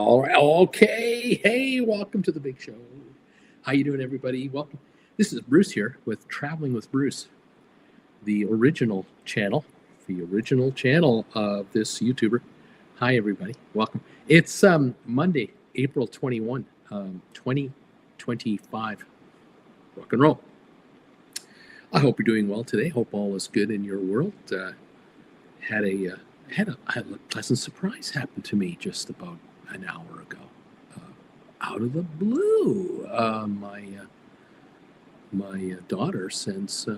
All right. Okay. Hey, welcome to the big show. How you doing, everybody? Welcome. This is Bruce here with Traveling with Bruce, the original channel, of this YouTuber. Hi, everybody. Welcome. It's Monday, April 21, 2025. Rock and roll. I hope you're doing well today. Hope all is good in your world. Had a pleasant surprise happen to me just about an hour ago. Out of the blue, my daughter sends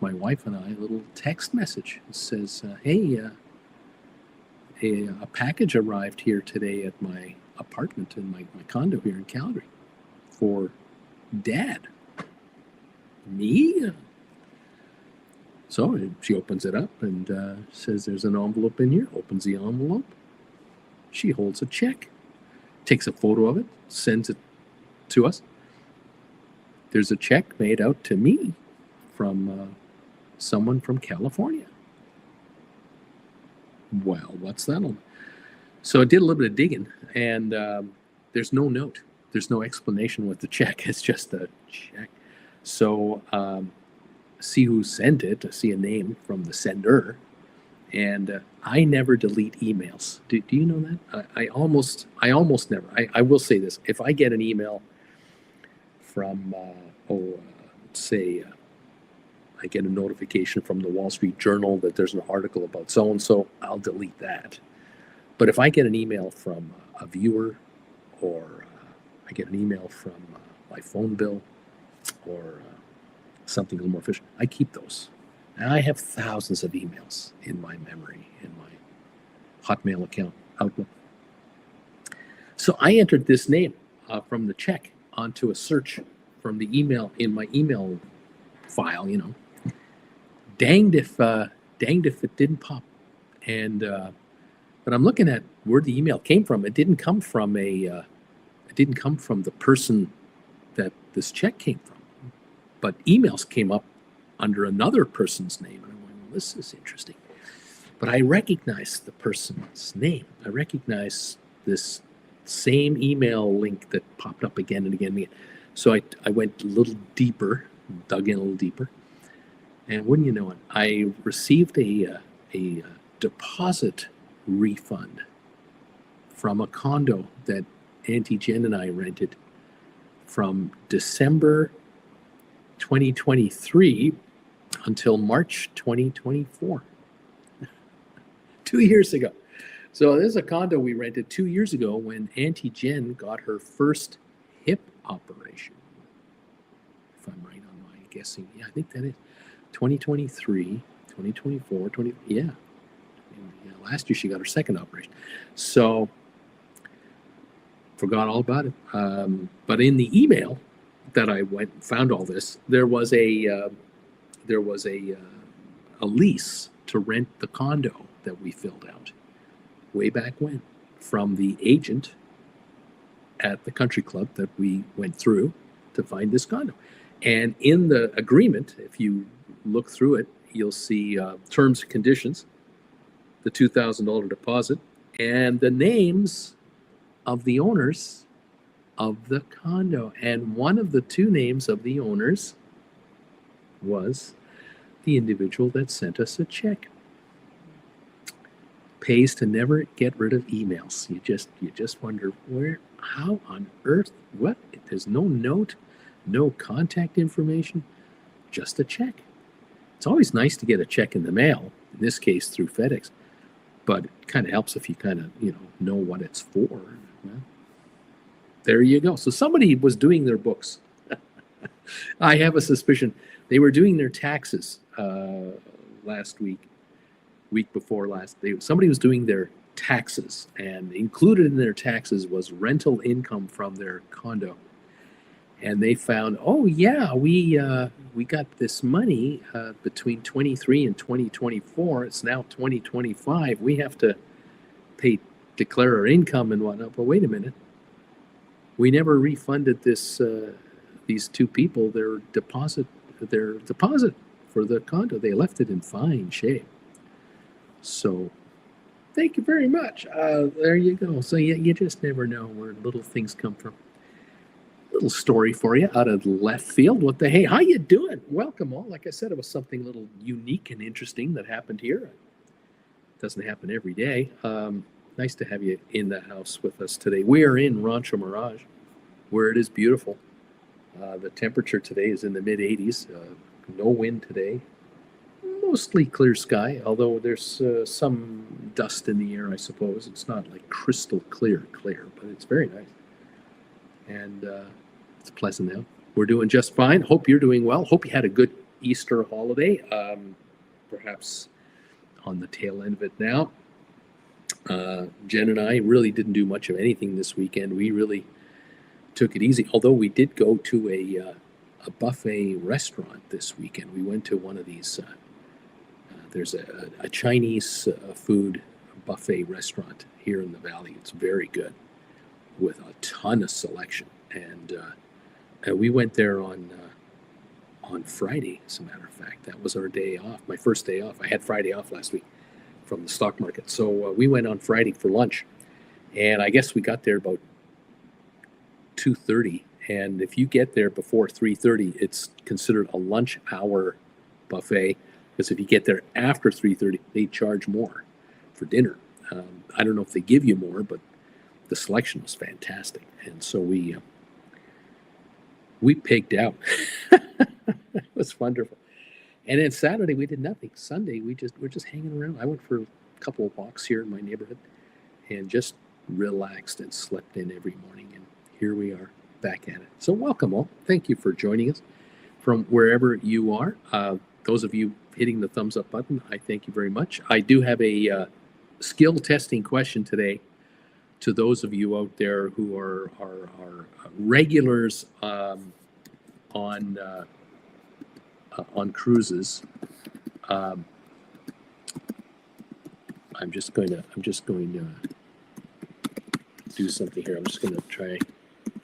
my wife and I a little text message. It says, "Hey, a package arrived here today at my apartment in my condo here in Calgary for Dad." Me? So she opens it up and says, "There's an envelope in here." Opens the envelope. She holds a check, takes a photo of it, sends it to us. There's a check made out to me from someone from California. Well, what's that on? So I did a little bit of digging, and there's no note. There's no explanation with the check. It's just a check. So see who sent it, see a name from the sender, and I never delete emails. Do you know that? I almost never. I will say this: if I get an email from, say, I get a notification from the Wall Street Journal that there's an article about so and so, I'll delete that. But if I get an email from a viewer, or I get an email from my phone bill, or something a little more official, I keep those. And I have thousands of emails in my memory, in my Hotmail account, Outlook. So I entered this name from the check onto a search from the email in my email file. Danged if it didn't pop. And but I'm looking at where the email came from. It didn't come from the person that this check came from. But emails came up under another person's name. And I went, well, this is interesting. But I recognize the person's name. I recognize this same email link that popped up again and again and again. So I went a little deeper, dug in a little deeper. And wouldn't you know it, I received a deposit refund from a condo that Auntie Jen and I rented from December 2023 until March 2024. 2 years ago. So this is a condo we rented 2 years ago when Auntie Jen got her first hip operation. If I'm right on my guessing. Yeah, I think that is 2023, 2024, yeah. Last year she got her second operation. So forgot all about it. But in the email that I went and found all this, there was a lease to rent the condo that we filled out way back when from the agent at the country club that we went through to find this condo. And in the agreement, if you look through it, you'll see terms and conditions, the $2,000 deposit, and the names of the owners of the condo. And one of the two names of the owners was the individual that sent us a check. Pays to never get rid of emails. You just wonder how on earth, what? There's no note, no contact information, just a check. It's always nice to get a check in the mail, in this case through FedEx, but it kind of helps if you kind of, know what it's for. Well, there you go. So somebody was doing their books. I have a suspicion they were doing their taxes last week before last. Somebody was doing their taxes, and included in their taxes was rental income from their condo. And they found, oh yeah, we got this money between 23 and 2024. It's now 2025. We have to declare our income and whatnot. But wait a minute, we never refunded these two people their deposit for the condo. They left it in fine shape. So Thank you very much. There you go. So you just never know where little things come from. Little story for you out of left field. What the hey? How you doing? Welcome all. Like I said, it was something a little unique and interesting that happened here. It doesn't happen every day. Nice to have you in the house with us today. We are in Rancho Mirage, where it is beautiful. The temperature today is in the mid 80s. No wind today. Mostly clear sky, although there's some dust in the air, I suppose. It's not like crystal clear, but it's very nice. And it's pleasant now. We're doing just fine. Hope you're doing well. Hope you had a good Easter holiday. Perhaps on the tail end of it now. Jen and I really didn't do much of anything this weekend. We really took it easy, although we did go to a buffet restaurant this weekend. We went to one of these. There's a Chinese food buffet restaurant here in the valley. It's very good with a ton of selection. And we went there on Friday, as a matter of fact. That was our day off, my first day off. I had Friday off last week from the stock market. So we went on Friday for lunch. And I guess we got there about 2:30. And if you get there before 3:30, it's considered a lunch hour buffet. Because if you get there after 3:30, they charge more for dinner. I don't know if they give you more, but the selection was fantastic, and so we pigged out. It was wonderful. And then Saturday we did nothing. Sunday we're just hanging around. I went for a couple of walks here in my neighborhood, and just relaxed and slept in every morning. And here we are back at it. So welcome all. Thank you for joining us from wherever you are. Those of you hitting the thumbs up button, I thank you very much. I do have a skill testing question today to those of you out there who are regulars on cruises. I'm just going to do something here. I'm just going to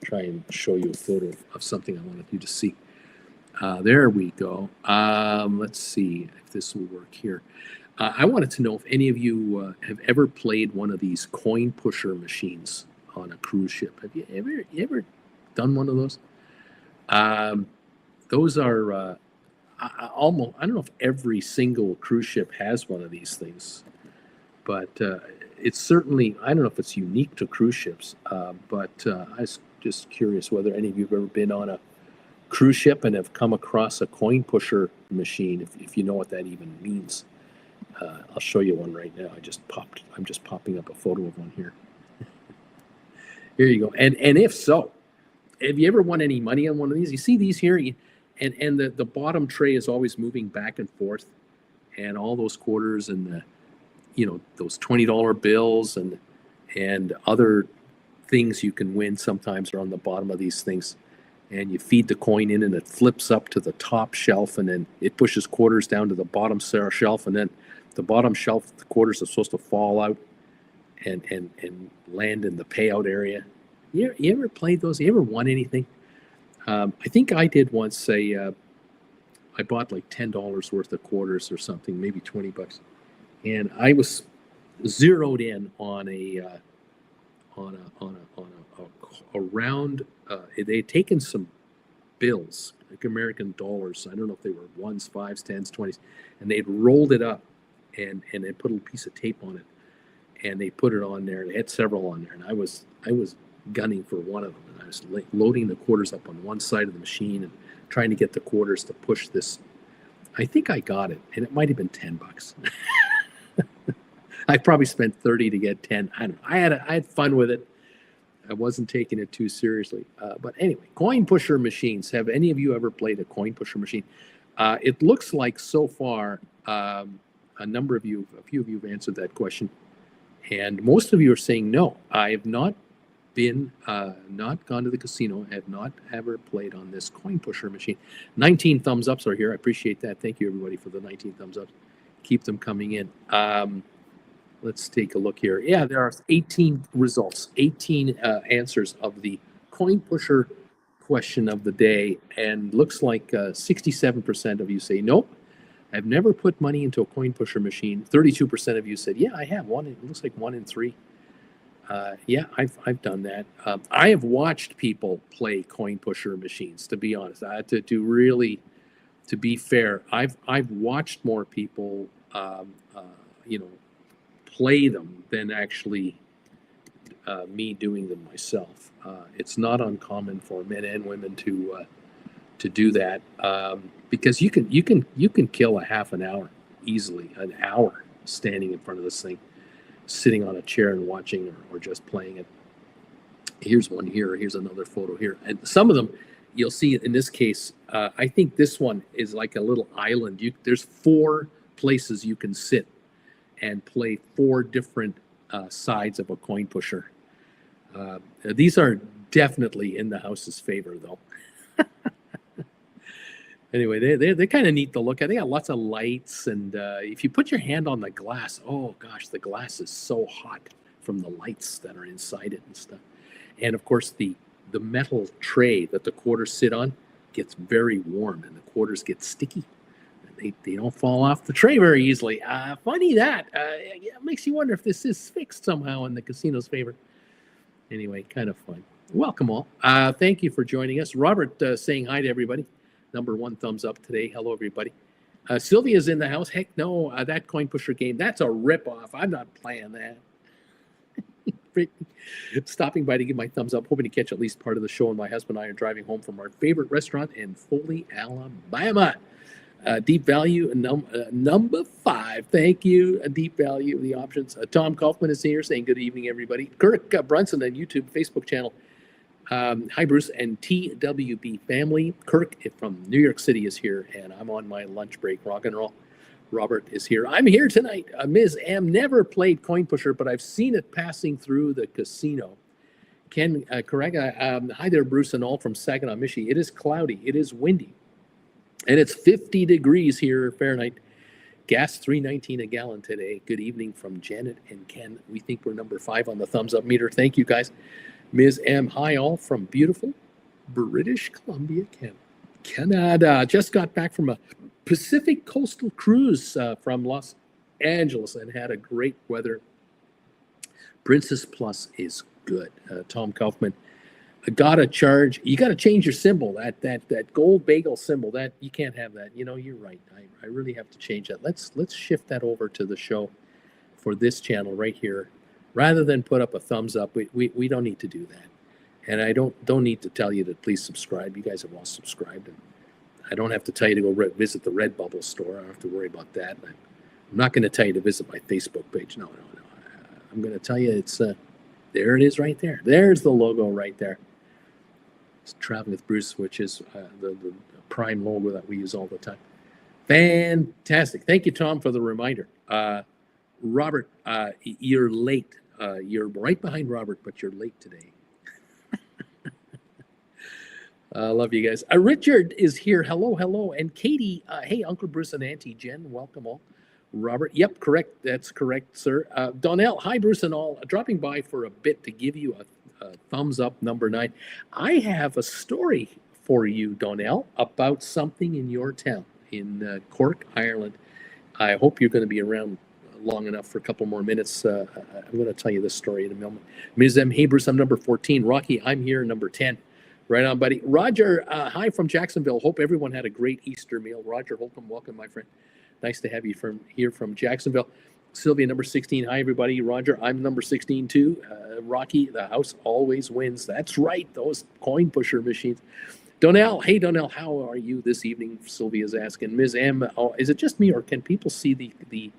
try and show you a photo of something I wanted you to see. There we go. Let's see if this will work here. I wanted to know if any of you have ever played one of these coin pusher machines on a cruise ship. Have you ever done one of those? Those are almost, I don't know if every single cruise ship has one of these things, but it's certainly, I don't know if it's unique to cruise ships, but I was just curious whether any of you have ever been on a cruise ship and have come across a coin pusher machine, if you know what that even means. I'll show you one right now. I'm just popping up a photo of one here. Here you go. And if so, have you ever won any money on one of these? You see these here, and the bottom tray is always moving back and forth, and all those quarters and those $20 bills and other things you can win sometimes are on the bottom of these things. And you feed the coin in, and it flips up to the top shelf, and then it pushes quarters down to the bottom shelf, and then the bottom shelf, the quarters are supposed to fall out and land in the payout area. You ever played those? You ever won anything? I think I did once. I bought like $10 worth of quarters or something, maybe $20, and I was zeroed in on a round. They had taken some bills, like American dollars. I don't know if they were ones, fives, tens, 20s, and they'd rolled it up and they put a little piece of tape on it, and they put it on there. They had several on there, and I was gunning for one of them, and I was loading the quarters up on one side of the machine and trying to get the quarters to push this. I think I got it, and it might have been $10. I probably spent 30 to get 10. I don't know. I had fun with it. I wasn't taking it too seriously. But anyway, coin pusher machines. Have any of you ever played a coin pusher machine? It looks like so far, a few of you have answered that question. And most of you are saying no. I have not not gone to the casino, have not ever played on this coin pusher machine. 19 thumbs ups are here. I appreciate that. Thank you, everybody, for the 19 thumbs ups. Keep them coming in. Let's take a look here. Yeah, there are 18 results, 18 answers of the coin pusher question of the day, and looks like 67% of you say nope. I've never put money into a coin pusher machine. 32% of you said, yeah, I have one. It looks like 1 in 3. Yeah, I've done that. I have watched people play coin pusher machines. To be honest, to be fair, I've watched more people, you know, play them than actually me doing them myself. It's not uncommon for men and women to do that, because you can kill a half an hour easily, an hour standing in front of this thing, sitting on a chair and watching, or just playing it. Here's one here. Here's another photo here, and some of them you'll see. In this case, I think this one is like a little island. There's 4 places you can sit and play 4 different sides of a coin pusher. These are definitely in the house's favor, though. Anyway, they're kind of neat to look at. They got lots of lights, and if you put your hand on the glass, oh gosh, the glass is so hot from the lights that are inside it and stuff. And of course, the metal tray that the quarters sit on gets very warm, and the quarters get sticky. They don't fall off the tray very easily. Funny that. It makes you wonder if this is fixed somehow in the casino's favor. Anyway, kind of fun. Welcome all. Thank you for joining us. Robert saying hi to everybody. Number 1 thumbs up today. Hello, everybody. Sylvia's in the house. Heck no, that coin pusher game, that's a ripoff. I'm not playing that. Stopping by to give my thumbs up, hoping to catch at least part of the show, and my husband and I are driving home from our favorite restaurant in Foley, Alabama. Deep Value, number 5. Thank you, Deep Value, the options. Tom Kaufman is here saying good evening, everybody. Kirk Brunson on YouTube, Facebook channel. Hi, Bruce and TWB family. Kirk from New York City is here, and I'm on my lunch break. Rock and roll. Robert is here. I'm here tonight. Ms. M never played coin pusher, but I've seen it passing through the casino. Ken, correct? Hi there, Bruce and all from Saginaw, Michigan. It is cloudy. It is windy. And it's 50 degrees here Fahrenheit. Gas $3.19 a gallon today. Good evening from Janet and Ken. We think we're number 5 on the thumbs up meter. Thank you, guys. Ms. M, hi all from beautiful British Columbia, Canada. Just got back from a Pacific coastal cruise from Los Angeles and had a great weather. Princess Plus is good. Tom Kaufman, you got to change your symbol. That gold bagel symbol, that you can't have that. You know, you're right. I really have to change that. Let's shift that over to the show for this channel right here. Rather than put up a thumbs up, we don't need to do that. And I don't need to tell you to please subscribe. You guys have all subscribed. And I don't have to tell you to go visit the Redbubble store. I don't have to worry about that. I'm not going to tell you to visit my Facebook page. No. I'm going to tell you it's, there it is right there. There's the logo right there. It's Traveling with Bruce, which is the prime logo that we use all the time. Fantastic. Thank you, Tom, for the reminder. Robert, you're late. You're right behind Robert, but you're late today. I love you guys. Richard is here. Hello. And Katie, hey, Uncle Bruce and Auntie Jen, welcome all. Robert, yep, correct. That's correct, sir. Donnell, hi, Bruce and all. Dropping by for a bit to give you a thumbs up, number 9. I have a story for you, Donnell, about something in your town in Cork, Ireland. I hope you're going to be around long enough for a couple more minutes. I'm going to tell you this story in a moment. Ms. M. Hey, Bruce, I'm number 14. Rocky, I'm here, number 10. Right on, buddy. Roger, hi from Jacksonville. Hope everyone had a great Easter meal. Roger Holcomb, welcome, my friend. Nice to have you here from Jacksonville. Sylvia, number 16. Hi, everybody. Roger, I'm number 16, too. Rocky, the house always wins. That's right, those coin pusher machines. Donnell, hey, Donnell, how are you this evening? Sylvia's asking. Ms. M, is it just me, or can people see the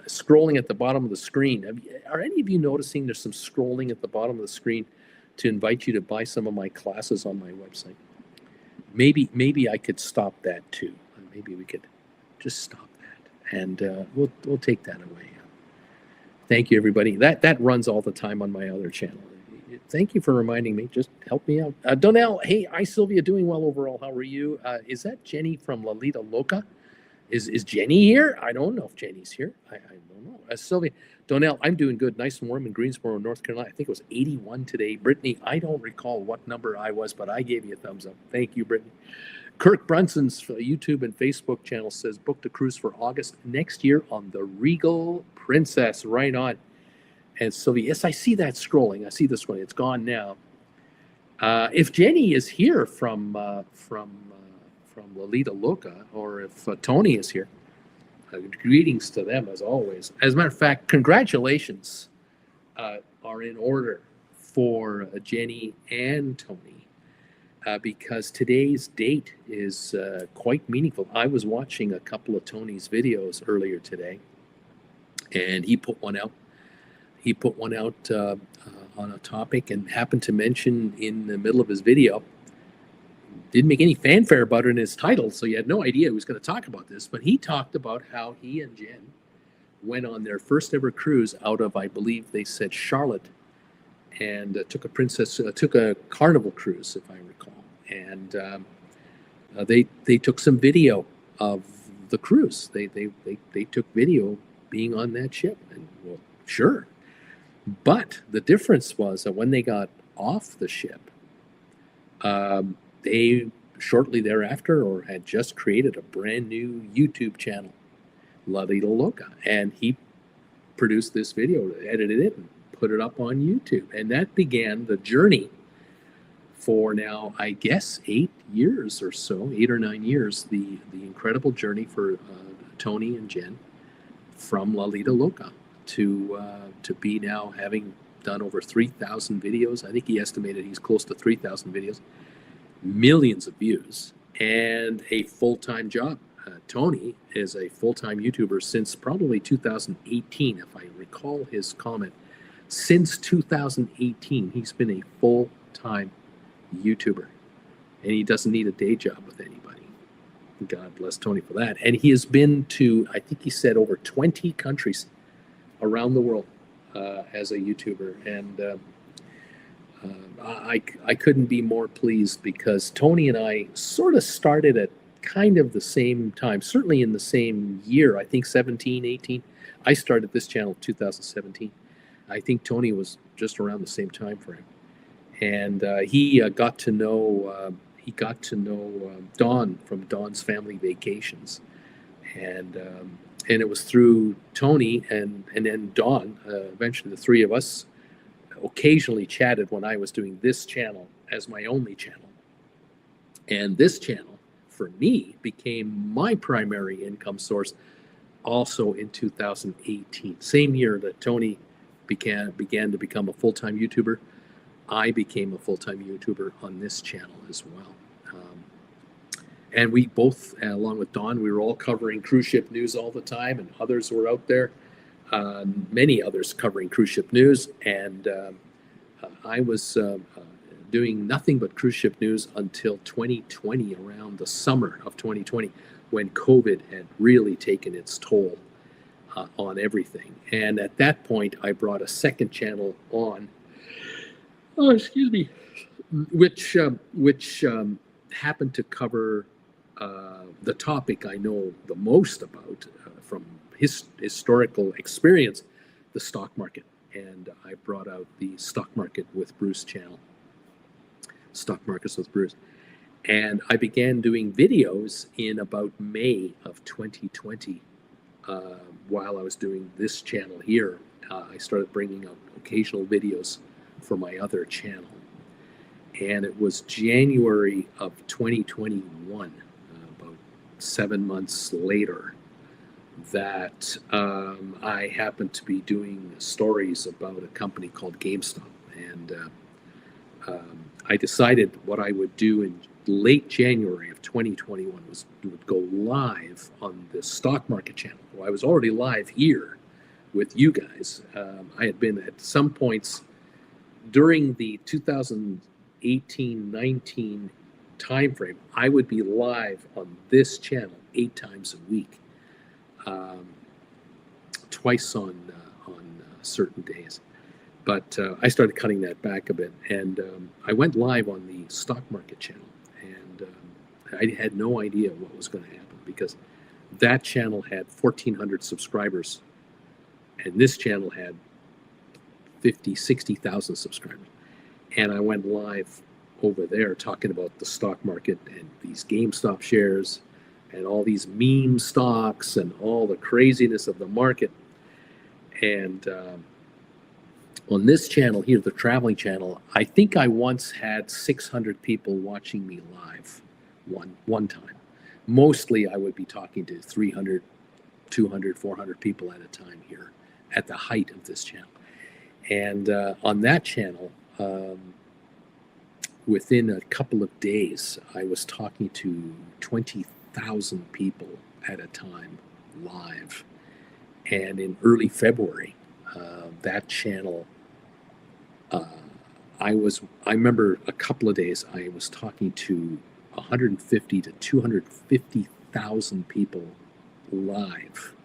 scrolling at the bottom of the screen? Are any of you noticing there's some scrolling at the bottom of the screen to invite you to buy some of my classes on my website? Maybe I could stop that too. Maybe we could just stop that, and we'll take that away. Thank you, everybody. That runs all the time on my other channel. Thank you for reminding me. Just help me out. Donnell, hey, hi, Sylvia. Doing well overall. How are you? Is that Jenny from Lalita Loca? Is Jenny here? I don't know if Jenny's here. I don't know. Sylvia, Donnell, I'm doing good. Nice and warm in Greensboro, North Carolina. I think it was 81 today. Brittany, I don't recall what number I was, but I gave you a thumbs up. Thank you, Brittany. Kirk Brunson's YouTube and Facebook channel says booked a cruise for August next year on the Regal Princess. Right on. And Sylvia, yes, I see that scrolling. I see this one. It's gone now. If Jenny is here from Lolita Loca, or if Tony is here, greetings to them as always. As a matter of fact, congratulations are in order for Jenny and Tony, because today's date is quite meaningful. I was watching a couple of Tony's videos earlier today, and he put one out. He put one out on a topic and happened to mention in the middle of his video, didn't make any fanfare about it in his title, so you had no idea he was going to talk about this, but he talked about how he and Jen went on their first ever cruise out of, I believe they said, Charlotte, and took a Carnival cruise, if I recall, and they took some video of the cruise. They took video being on that ship, and well, sure. But the difference was that when they got off the ship, they shortly thereafter, or had just created a brand new YouTube channel, Lolita Loca, and he produced this video, edited it, and put it up on YouTube, and that began the journey for now, I guess, 8 years or so, 8 or 9 years, the incredible journey for Tony and Jen from Lolita Loca to be now having done over 3,000 videos. I think he estimated he's close to 3,000 videos, millions of views, and a full-time job. Tony is a full-time YouTuber since probably 2018, if I recall his comment. Since 2018, he's been a full-time YouTuber, and he doesn't need a day job with anybody. God bless Tony for that. And he has been to, I think he said, over 20 countries around the world as a YouTuber, and I couldn't be more pleased, because Tony and I sort of started at kind of the same time, certainly in the same year, I think 17, 18. I started this channel in 2017. I think Tony was just around the same time frame, and he got to know Dawn from Dawn's Family Vacations, and it was through Tony and then Dawn. Eventually, the three of us occasionally chatted when I was doing this channel as my only channel, and this channel for me became my primary income source also in 2018, same year that Tony began to become a full-time YouTuber. I became a full-time YouTuber on this channel as well. And we both, along with Dawn, we were all covering cruise ship news all the time, and others were out there, many others covering cruise ship news. And I was doing nothing but cruise ship news until 2020, around the summer of 2020, when COVID had really taken its toll on everything. And at that point, I brought a second channel on, which happened to cover the topic I know the most about from historical experience, the stock market. And I brought out the Stock Market with Bruce channel, Stock Markets with Bruce. And I began doing videos in about May of 2020. While I was doing this channel here, I started bringing out occasional videos for my other channel. And it was January of 2021, about 7 months later, that I happened to be doing stories about a company called GameStop. And I decided what I would do in late January of 2021 would go live on the Stock Market channel. Well, I was already live here with you guys. I had been at some points during the 2018-19 timeframe. I would be live on this channel 8 times a week, twice on certain days. But I started cutting that back a bit, and I went live on the Stock Market channel, and I had no idea what was going to happen, because that channel had 1,400 subscribers, and this channel had 50, 60,000 subscribers. And I went live over there talking about the stock market and these GameStop shares and all these meme stocks and all the craziness of the market. And on this channel here, the traveling channel, I think I once had 600 people watching me live one time. Mostly I would be talking to 300, 200, 400 people at a time here at the height of this channel. And on that channel, within a couple of days, I was talking to 20,000 people at a time live. And in early February, that channel, I remember a couple of days, I was talking to 150 to 250,000 people live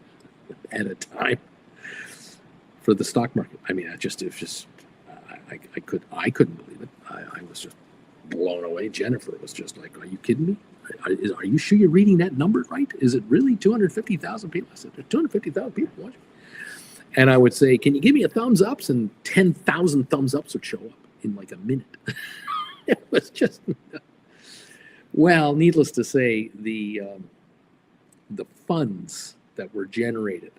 at a time for the stock market. I mean, I couldn't believe it. I was just blown away. Jennifer was just like, "Are you kidding me? Are you sure you're reading that number right? Is it really 250,000 people?" I said, "There's 250,000 people watching." And I would say, "Can you give me a thumbs ups?" And 10,000 thumbs ups would show up in like a minute. It was just, well, needless to say, the funds that were generated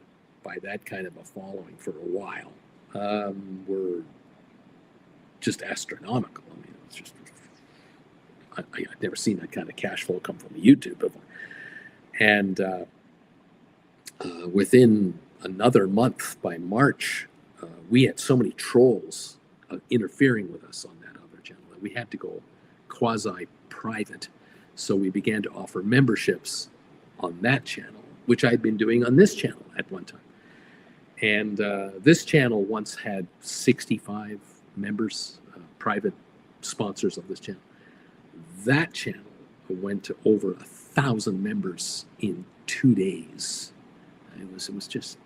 by that kind of a following for a while were just astronomical. I mean, it's just, I'd never seen that kind of cash flow come from YouTube before. And within another month, by March, we had so many trolls interfering with us on that other channel that we had to go quasi-private. So we began to offer memberships on that channel, which I'd been doing on this channel at one time. And this channel once had 65 members, private sponsors of this channel. That channel went to over 1,000 members in 2 days. It was just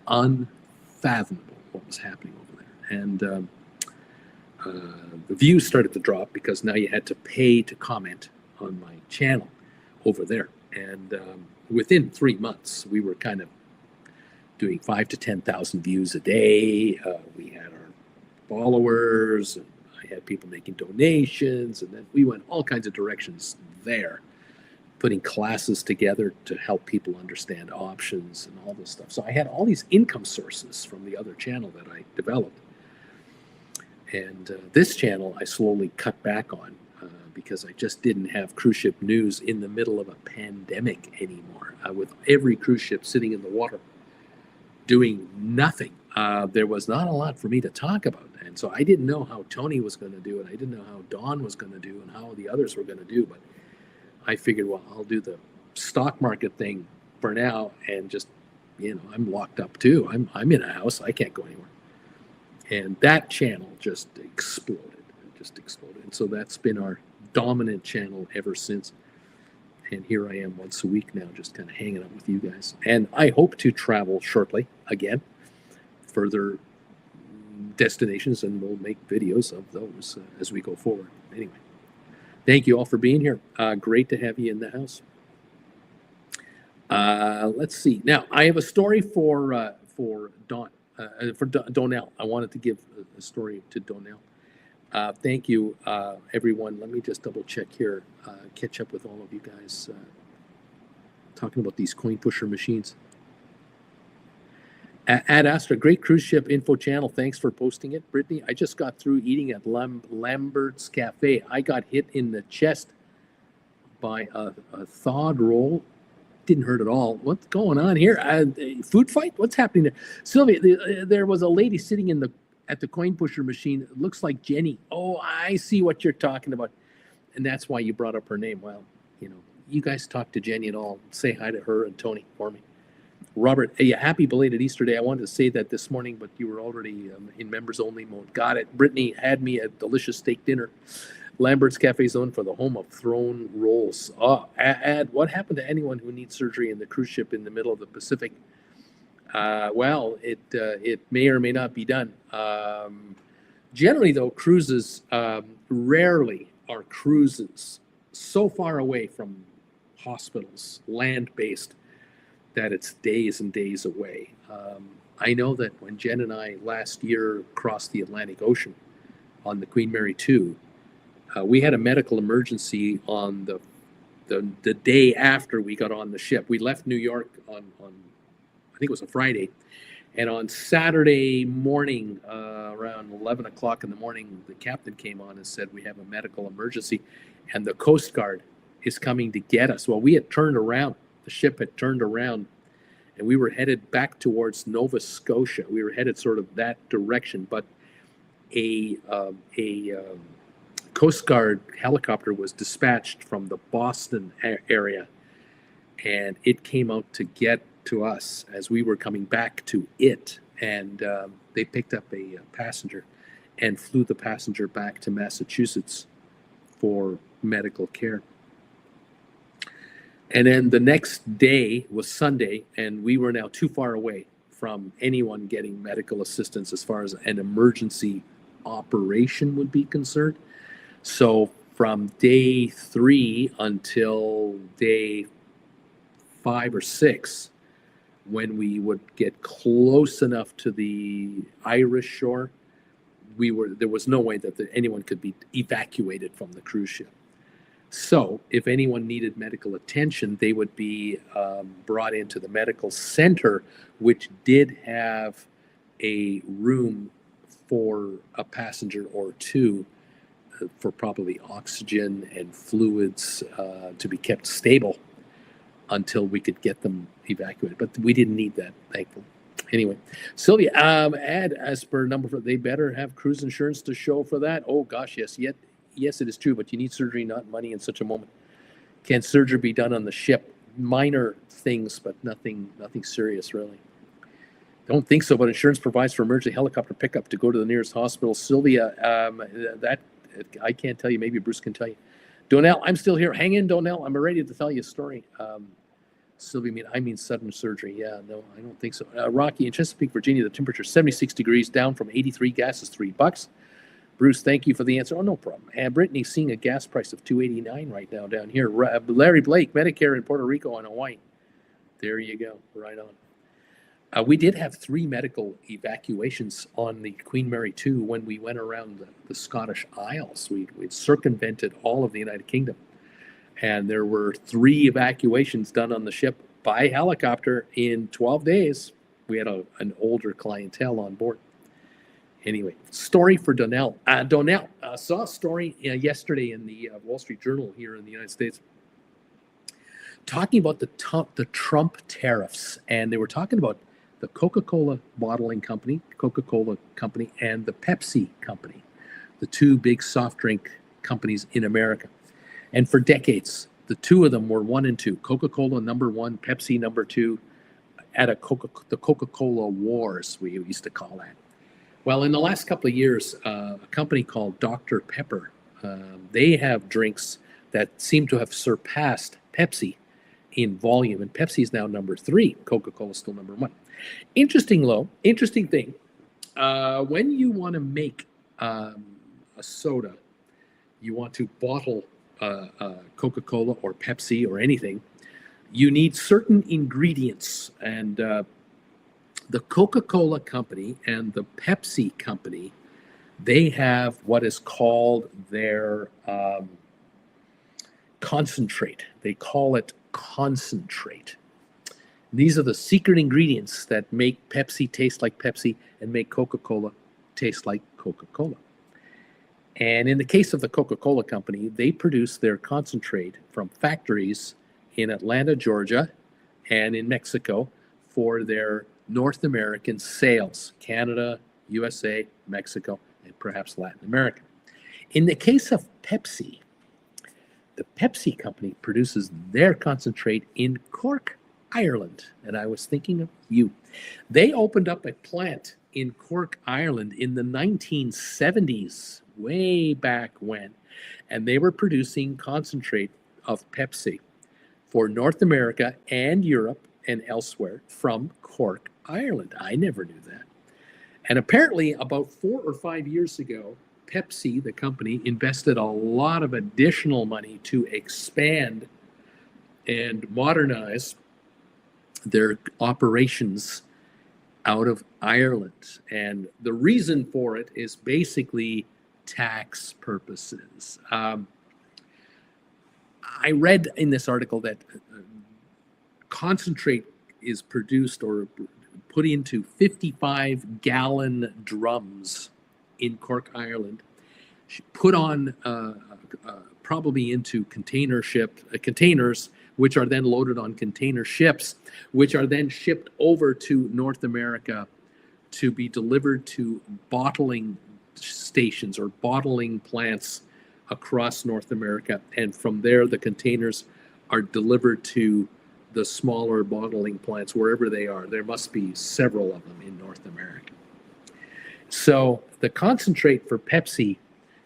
unfathomable what was happening over there. And the views started to drop because now you had to pay to comment on my channel over there. And within 3 months, we were kind of doing 5,000 to 10,000 views a day. We had our followers, and I had people making donations, and then we went all kinds of directions there, putting classes together to help people understand options and all this stuff. So I had all these income sources from the other channel that I developed. And this channel I slowly cut back on because I just didn't have cruise ship news in the middle of a pandemic anymore. With every cruise ship sitting in the water doing nothing, there was not a lot for me to talk about. And so I didn't know how Tony was going to do it. I didn't know how Don was going to do and how the others were going to do. But I figured, well, I'll do the stock market thing for now, and just, I'm locked up too. I'm in a house. I can't go anywhere. And that channel just exploded. And so that's been our dominant channel ever since. And here I am once a week now, just kind of hanging out with you guys. And I hope to travel shortly again, further destinations, and we'll make videos of those as we go forward. Anyway, thank you all for being here. Great to have you in the house. Let's see. Now, I have a story for Don. For Donnell. I wanted to give a story to Donnell. Thank you, everyone. Let me just double check here, catch up with all of you guys talking about these coin pusher machines. Ad Astra, great cruise ship info channel. Thanks for posting it. Brittany, I just got through eating at Lambert's Cafe. I got hit in the chest by a thawed roll. Didn't hurt at all. What's going on here? Food fight? What's happening there? Sylvia, there was a lady sitting at the coin pusher machine. It looks like Jenny. Oh, I see what you're talking about. And that's why you brought up her name. Well, you guys talk to Jenny at all. Say hi to her and Tony for me. Robert, hey, happy belated Easter Day. I wanted to say that this morning, but you were already in members only mode. Got it. Brittany had me a delicious steak dinner. Lambert's Cafe Zone for the home of thrown rolls. What happened to anyone who needs surgery in the cruise ship in the middle of the Pacific? Well, it may or may not be done. Generally, though, cruises rarely are cruises so far away from hospitals, land-based, that it's days and days away. I know that when Jen and I last year crossed the Atlantic Ocean on the Queen Mary 2, We had a medical emergency on the day after we got on the ship. We left New York on I think it was a Friday, and on Saturday morning, around 11 o'clock in the morning, the captain came on and said, we have a medical emergency, and the Coast Guard is coming to get us. Well, we had turned around. The ship had turned around, and we were headed back towards Nova Scotia. We were headed sort of that direction, but a Coast Guard helicopter was dispatched from the Boston area, and it came out to get to us as we were coming back to it. And they picked up a passenger and flew the passenger back to Massachusetts for medical care. And then the next day was Sunday, and we were now too far away from anyone getting medical assistance as far as an emergency operation would be concerned. So from day 3 until day 5 or 6, when we would get close enough to the Irish shore, there was no way that anyone could be evacuated from the cruise ship. So if anyone needed medical attention, they would be brought into the medical center, which did have a room for a passenger or two for probably oxygen and fluids to be kept stable until we could get them evacuated. But we didn't need that, thankfully. Anyway, Sylvia, add as per number they better have cruise insurance to show for that. Oh gosh, yes, yes, it is true, but you need surgery, not money in such a moment. Can surgery be done on the ship? Minor things, but nothing serious, really. Don't think so, but insurance provides for emergency helicopter pickup to go to the nearest hospital. Sylvia, that I can't tell you. Maybe Bruce can tell you. Donnell, I'm still here. Hang in, Donnell. I'm ready to tell you a story. Sylvia, I mean sudden surgery. Yeah, no, I don't think so. Rocky, in Chesapeake, Virginia, the temperature is 76 degrees, down from 83. Gas is $3. Bruce, thank you for the answer. Oh, no problem. And Brittany's seeing a gas price of $2.89 right now down here. Larry Blake, Medicare in Puerto Rico and Hawaii. There you go. Right on. We did have 3 medical evacuations on the Queen Mary 2 when we went around the Scottish Isles. We'd circumvented all of the United Kingdom. And there were 3 evacuations done on the ship by helicopter in 12 days. We had an older clientele on board. Anyway, story for Donnell. Donnell saw a story yesterday in the Wall Street Journal here in the United States talking about the Trump tariffs. And they were talking about the Coca-Cola bottling company, Coca-Cola company, and the Pepsi company, the 2 big soft drink companies in America. And for decades, the 2 of them were 1 and 2. Coca-Cola number 1, Pepsi number 2, at the Coca-Cola Wars, we used to call that. Well, in the last couple of years, a company called Dr. Pepper, they have drinks that seem to have surpassed Pepsi in volume, and Pepsi is now number 3. Coca-Cola is still number 1. Interesting thing. When you want to make a soda, you want to bottle Coca-Cola or Pepsi or anything, you need certain ingredients. And the Coca-Cola company and the Pepsi company, they have what is called their concentrate. They call it concentrate. These are the secret ingredients that make Pepsi taste like Pepsi and make Coca-Cola taste like Coca-Cola. And in the case of the Coca-Cola company, they produce their concentrate from factories in Atlanta, Georgia, and in Mexico for their North American sales, Canada, USA, Mexico, and perhaps Latin America. In the case of Pepsi, the Pepsi company produces their concentrate in Cork, Ireland. And I was thinking of you. They opened up a plant in Cork, Ireland in the 1970s, way back when. And they were producing concentrate of Pepsi for North America and Europe and elsewhere from Cork, Ireland. I never knew that. And apparently about 4 or 5 years ago, Pepsi, the company, invested a lot of additional money to expand and modernize their operations out of Ireland. And the reason for it is basically tax purposes. I read in this article that concentrate is produced or put into 55-gallon drums in Cork, Ireland, put on probably into containers, which are then loaded on container ships, which are then shipped over to North America to be delivered to bottling stations or bottling plants across North America. And from there, the containers are delivered to the smaller bottling plants, wherever they are. There must be several of them in North America. So the concentrate for Pepsi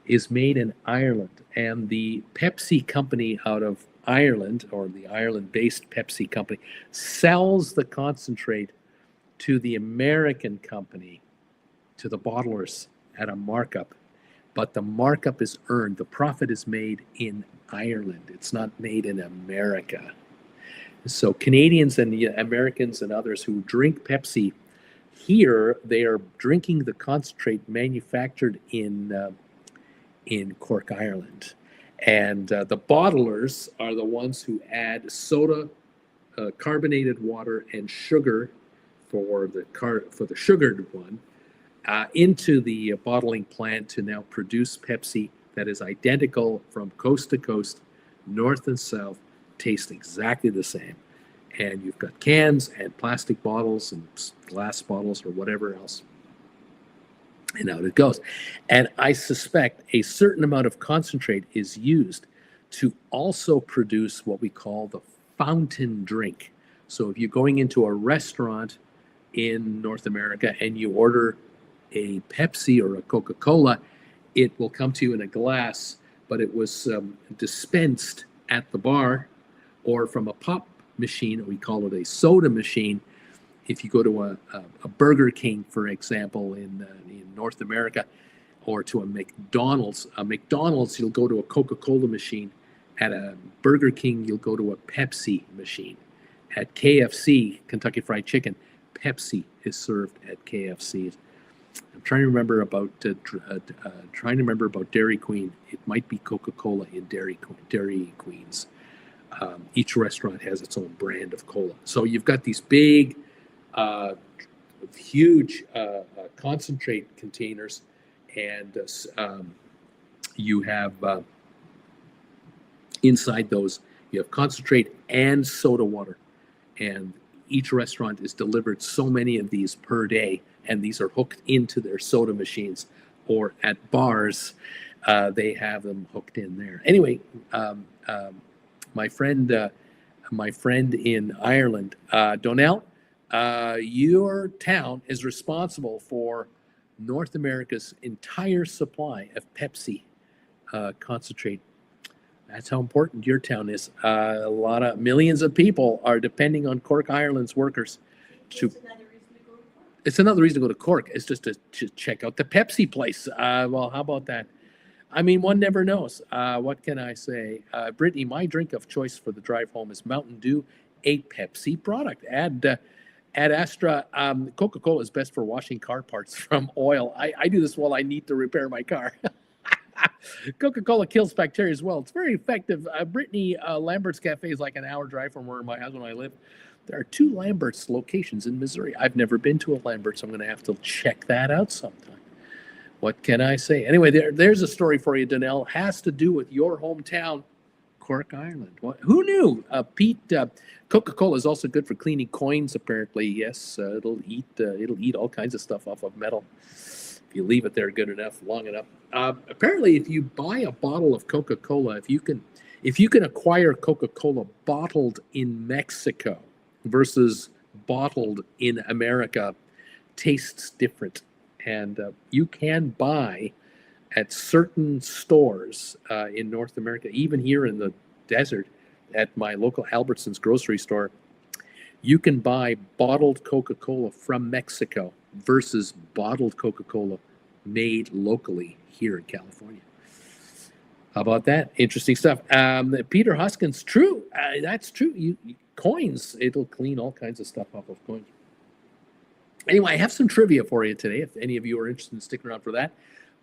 is made in Ireland, and the Pepsi company out of Ireland, or the Ireland-based Pepsi company, sells the concentrate to the American company, to the bottlers at a markup. But the markup is earned, the profit is made in Ireland. It's not made in America. So Canadians and the Americans and others who drink Pepsi here, they are drinking the concentrate manufactured in Cork, Ireland. And the bottlers are the ones who add soda, carbonated water, and sugar for the sugared one into the bottling plant to now produce Pepsi that is identical from coast to coast, north and south, tastes exactly the same. And you've got cans and plastic bottles and glass bottles or whatever else. And out it goes. And I suspect a certain amount of concentrate is used to also produce what we call the fountain drink. So if you're going into a restaurant in North America and you order a Pepsi or a Coca-Cola, it will come to you in a glass, but it was dispensed at the bar or from a pop machine. We call it a soda machine. If you go to a Burger King, for example, in North America, or to a McDonald's, you'll go to a Coca-Cola machine. At a Burger King, you'll go to a Pepsi machine. At KFC, Kentucky Fried Chicken, Pepsi is served at KFC. I'm trying to remember about Dairy Queen. It might be Coca-Cola in Dairy Queens. Each restaurant has its own brand of cola. So you've got these big, huge concentrate containers, and you have inside those, you have concentrate and soda water. And each restaurant is delivered so many of these per day, and these are hooked into their soda machines, or at bars, they have them hooked in there. Anyway, my friend in Ireland, Donnell, your town is responsible for North America's entire supply of Pepsi concentrate. That's how important your town is. A lot of millions of people are depending on Cork, Ireland's workers. It's another reason to go to Cork. It's just to check out the Pepsi place. Well, how about that? I mean, one never knows. What can I say? Brittany, my drink of choice for the drive home is Mountain Dew, a Pepsi product. Add Astra. Coca-Cola is best for washing car parts from oil. I do this while I need to repair my car. Coca-Cola kills bacteria as well. It's very effective. Brittany, Lambert's Cafe is like an hour drive from where my husband and I live. There are 2 Lambert's locations in Missouri. I've never been to a Lambert's. I'm going to have to check that out sometime. What can I say? Anyway, there's a story for you, Donnell. Has to do with your hometown, Cork, Ireland. Who knew? Pete, Coca-Cola is also good for cleaning coins, apparently. Yes, it'll eat all kinds of stuff off of metal if you leave it there good enough, long enough. Apparently, if you buy a bottle of Coca-Cola, if you can acquire Coca-Cola bottled in Mexico versus bottled in America, tastes different. And you can buy at certain stores in North America, even here in the desert, at my local Albertsons grocery store, you can buy bottled Coca-Cola from Mexico versus bottled Coca-Cola made locally here in California. How about that? Interesting stuff. Peter Huskins, true. That's true. Coins, it'll clean all kinds of stuff off of coins. Anyway, I have some trivia for you today, if any of you are interested in sticking around for that.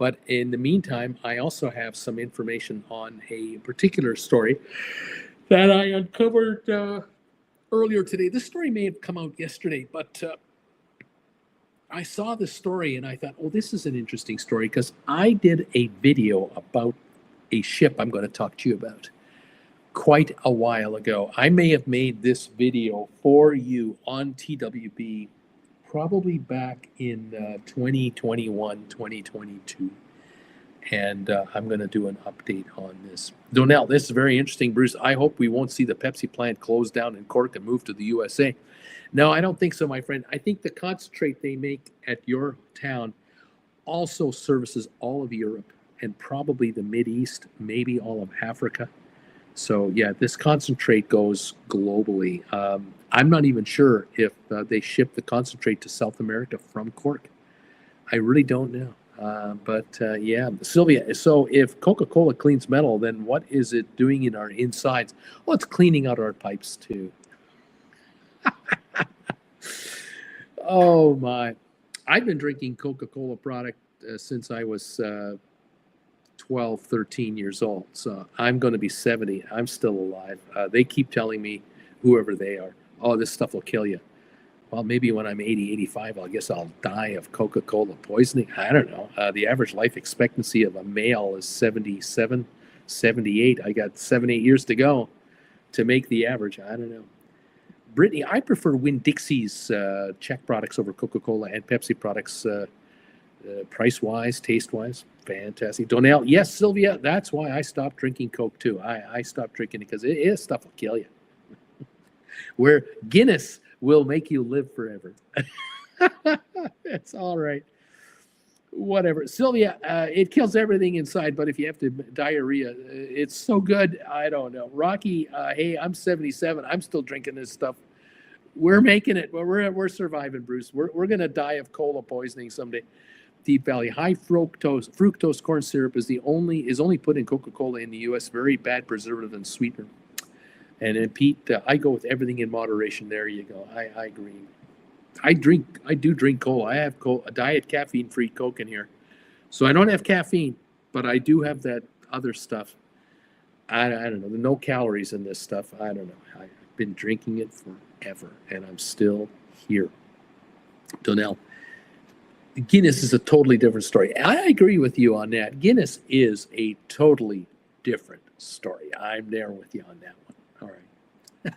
But in the meantime, I also have some information on a particular story that I uncovered earlier today. This story may have come out yesterday, but I saw this story and I thought, oh, this is an interesting story because I did a video about a ship I'm going to talk to you about quite a while ago. I may have made this video for you on TWB probably back in 2021, 2022. And I'm going to do an update on this. Donnell, this is very interesting, Bruce. I hope we won't see the Pepsi plant close down in Cork and move to the USA. No, I don't think so, my friend. I think the concentrate they make at your town also services all of Europe and probably the Mideast, maybe all of Africa. So, yeah, this concentrate goes globally. I'm not even sure if they ship the concentrate to South America from Cork. I really don't know. Yeah, Sylvia, so if Coca-Cola cleans metal, then what is it doing in our insides? Well, it's cleaning out our pipes too. Oh my. I've been drinking Coca-Cola product since I was 12, 13 years old. So I'm going to be 70. I'm still alive. They keep telling me, whoever they are, oh, this stuff will kill you. Well, maybe when I'm 80, 85, I guess I'll die of Coca-Cola poisoning. I don't know. The average life expectancy of a male is 77, 78. I got 7, 8 years to go to make the average. I don't know. Brittany, I prefer Winn-Dixie's Czech products over Coca-Cola and Pepsi products price-wise, taste-wise. Fantastic. Donnell, yes, Sylvia, that's why I stopped drinking Coke too. I stopped drinking it because this stuff will kill you. Where Guinness will make you live forever. It's all right. Whatever. Sylvia, it kills everything inside, but if you have to diarrhea, it's so good. I don't know. Rocky, hey, I'm 77. I'm still drinking this stuff. We're making it. We're surviving, Bruce. We're going to die of cola poisoning someday. Deep Valley, high fructose corn syrup is only put in Coca-Cola in the U.S. Very bad preservative and sweetener. And then Pete, I go with everything in moderation. There you go. I agree. I do drink cola. I have a diet caffeine-free Coke in here. So I don't have caffeine, but I do have that other stuff. I don't know. There's no calories in this stuff. I don't know. I've been drinking it forever, and I'm still here. Donnell, Guinness is a totally different story. I agree with you on that. Guinness is a totally different story. I'm there with you on that one. All right.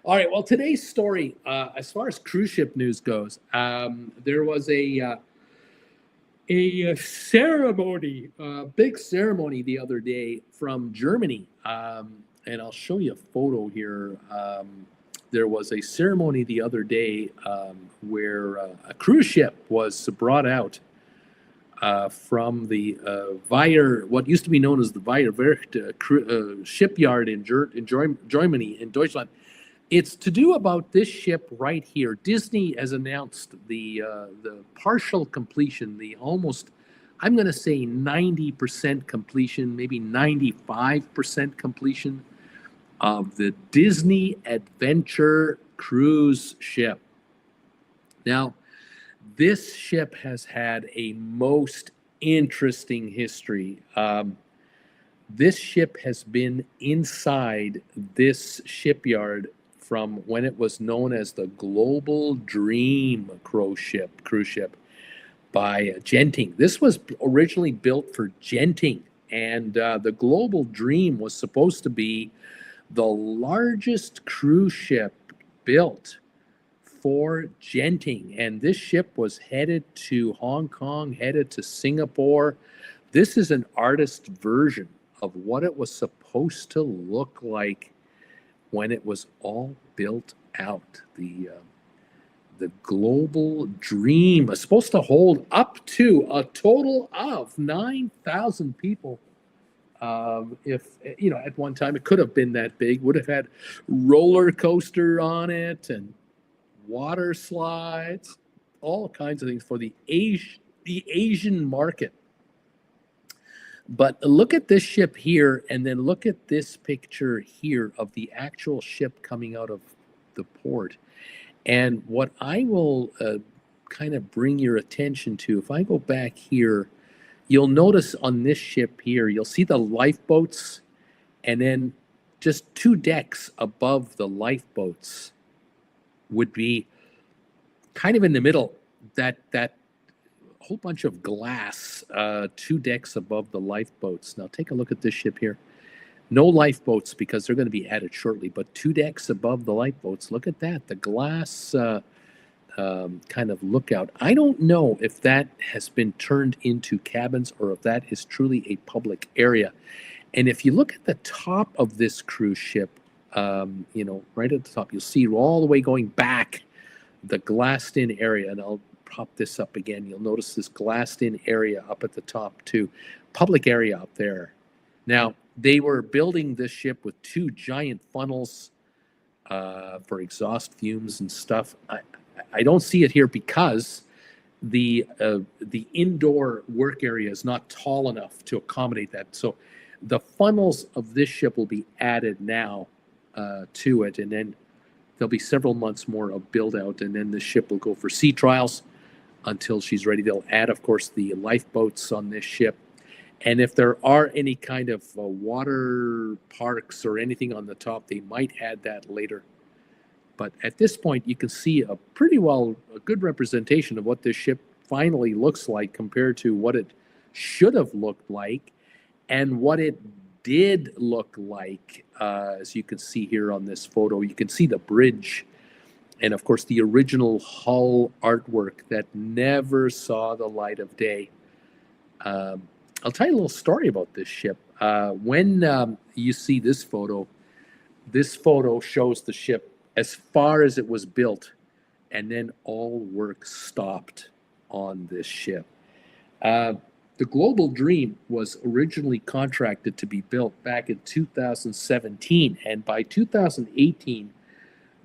All right. Well, today's story, as far as cruise ship news goes, there was a ceremony, big ceremony the other day from Germany. And I'll show you a photo here. There was a ceremony the other day where a cruise ship was brought out from the what used to be known as the Weierwerft shipyard in Germany, in Deutschland. It's to do about this ship right here. Disney has announced the partial completion, the almost, I'm going to say 90% completion, maybe 95% completion of the Disney Adventure cruise ship. Now, this ship has had a most interesting history. This ship has been inside this shipyard from when it was known as the Global Dream cruise ship by Genting. This was originally built for Genting, and the Global Dream was supposed to be the largest cruise ship built for Genting, and this ship was headed to Hong Kong, headed to Singapore. This is an artist version of what it was supposed to look like when it was all built out. The Global Dream was supposed to hold up to a total of 9,000 people. If you know, at one time it could have been that big, would have had roller coaster on it and water slides, all kinds of things for the Asian market. But look at this ship here, and then look at this picture here of the actual ship coming out of the port. And what I will kind of bring your attention to, if I go back here you'll notice on this ship here, you'll see the lifeboats, and then just two decks above the lifeboats would be kind of in the middle. That whole bunch of glass, two decks above the lifeboats. Now take a look at this ship here. No lifeboats because they're going to be added shortly, but two decks above the lifeboats. Look at that. The glass kind of lookout. I don't know if that has been turned into cabins or if that is truly a public area. And if you look at the top of this cruise ship, right at the top, you'll see all the way going back the glassed-in area. And I'll prop this up again. You'll notice this glassed-in area up at the top too. Public area up there. Now, they were building this ship with two giant funnels for exhaust fumes and stuff. I don't see it here because the indoor work area is not tall enough to accommodate that. So the funnels of this ship will be added now to it, and then there'll be several months more of build out, and then the ship will go for sea trials until she's ready. They'll add, of course, the lifeboats on this ship. And if there are any kind of water parks or anything on the top, they might add that later. But at this point, you can see a good representation of what this ship finally looks like compared to what it should have looked like and what it did look like. As you can see here on this photo, you can see the bridge and, of course, the original hull artwork that never saw the light of day. I'll tell you a little story about this ship. When you see this photo shows the ship as far as it was built, and then all work stopped on this ship. The Global Dream was originally contracted to be built back in 2017, and by 2018,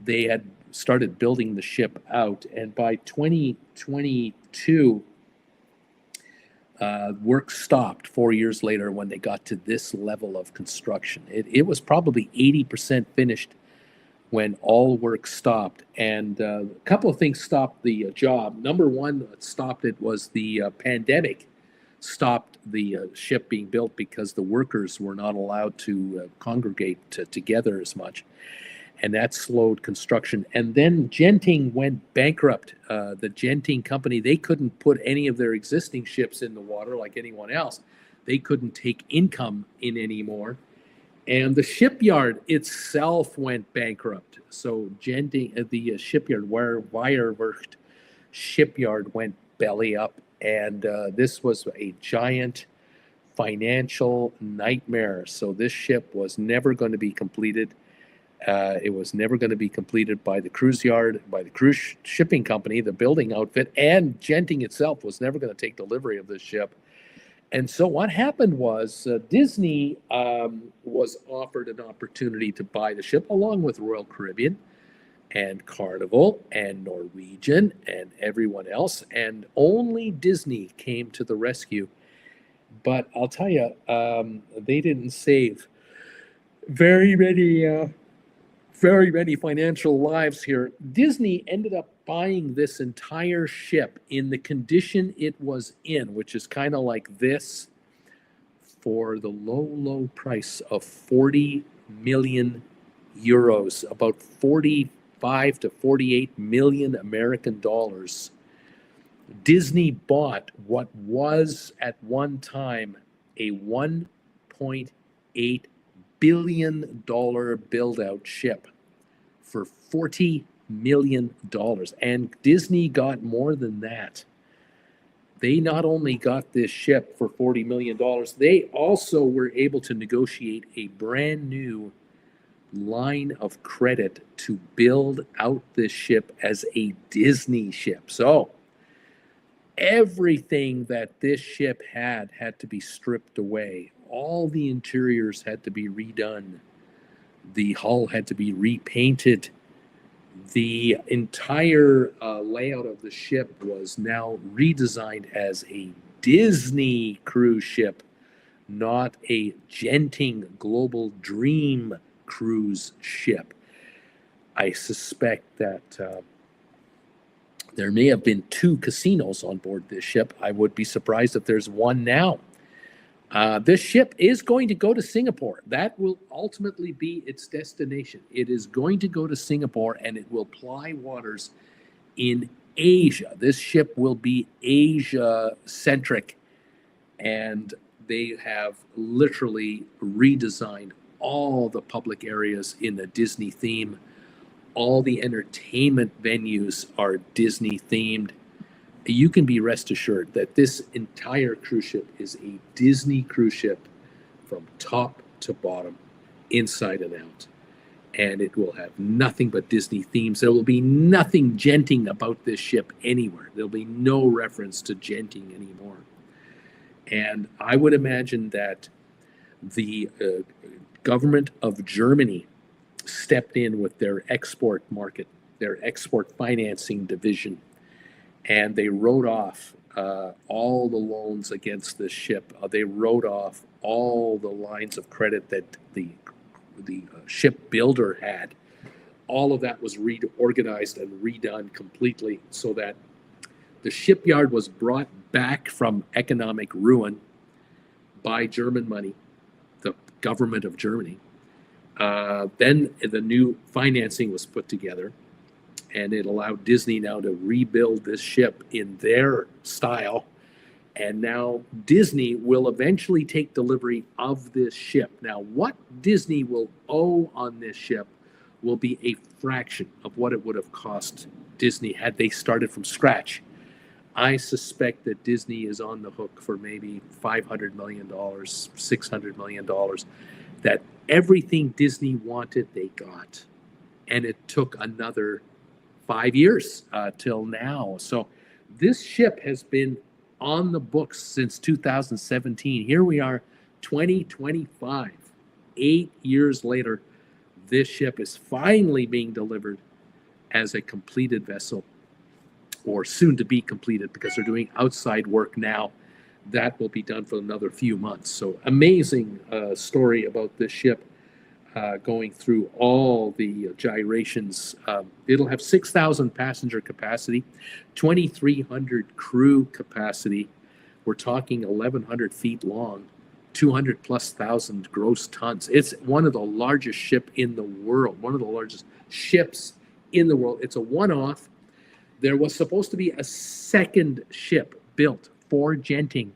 they had started building the ship out, and by 2022, work stopped 4 years later when they got to this level of construction. It was probably 80% finished when all work stopped. And a couple of things stopped the job. Number one that stopped it was the pandemic stopped the ship being built because the workers were not allowed to congregate together as much. And that slowed construction. And then Genting went bankrupt. The Genting company, they couldn't put any of their existing ships in the water like anyone else. They couldn't take income in anymore. And the shipyard itself went bankrupt. So Genting, the shipyard, Weierwerft shipyard went belly up. And this was a giant financial nightmare. So this ship was never going to be completed. It was never going to be completed by the cruise yard, by the cruise shipping company, the building outfit, and Genting itself was never going to take delivery of this ship. And so what happened was Disney was offered an opportunity to buy the ship along with Royal Caribbean and Carnival and Norwegian and everyone else. And only Disney came to the rescue. But I'll tell you, they didn't save very many financial lives here. Disney ended up buying this entire ship in the condition it was in, which is kind of like this, for the low price of 40 million euros, about 45 to 48 million American dollars. Disney bought what was at one time a $1.8 billion build-out ship for $40 million. And Disney got more than that. They not only got this ship for $40 million, they also were able to negotiate a brand new line of credit to build out this ship as a Disney ship. So everything that this ship had to be stripped away. All the interiors had to be redone. The hull had to be repainted. The entire layout of the ship was now redesigned as a Disney cruise ship, not a Genting Global Dream cruise ship. I suspect that There may have been 2 casinos on board this ship. I would be surprised if there's one now. This ship is going to go to Singapore. That will ultimately be its destination. It is going to go to Singapore and it will ply waters in Asia. This ship will be Asia centric, and they have literally redesigned all the public areas in the Disney theme. All the entertainment venues are Disney themed. You can be rest assured that this entire cruise ship is a Disney cruise ship from top to bottom, inside and out. And it will have nothing but Disney themes. There will be nothing genting about this ship anywhere. There'll be no reference to genting anymore. And I would imagine that the government of Germany stepped in with their export market, their export financing division, and they wrote off all the loans against this ship. They wrote off all the lines of credit that the ship builder had. All of that was reorganized and redone completely so that the shipyard was brought back from economic ruin by German money, the government of Germany. Then the new financing was put together, and it allowed Disney now to rebuild this ship in their style. And now Disney will eventually take delivery of this ship. Now, what Disney will owe on this ship will be a fraction of what it would have cost Disney had they started from scratch. I suspect that Disney is on the hook for maybe $500 million, $600 million. That everything Disney wanted, they got. And it took another 5 years till now. So this ship has been on the books since 2017. Here we are, 2025. 8 years later, this ship is finally being delivered as a completed vessel, or soon to be completed, because they're doing outside work now. That will be done for another few months. So amazing story about this ship going through all the gyrations. It'll have 6,000 passenger capacity, 2,300 crew capacity. We're talking 1,100 feet long, 200 plus thousand gross tons. It's one of the largest ship in the world, one of the largest ships in the world. It's a one-off. There was supposed to be a second ship built for genting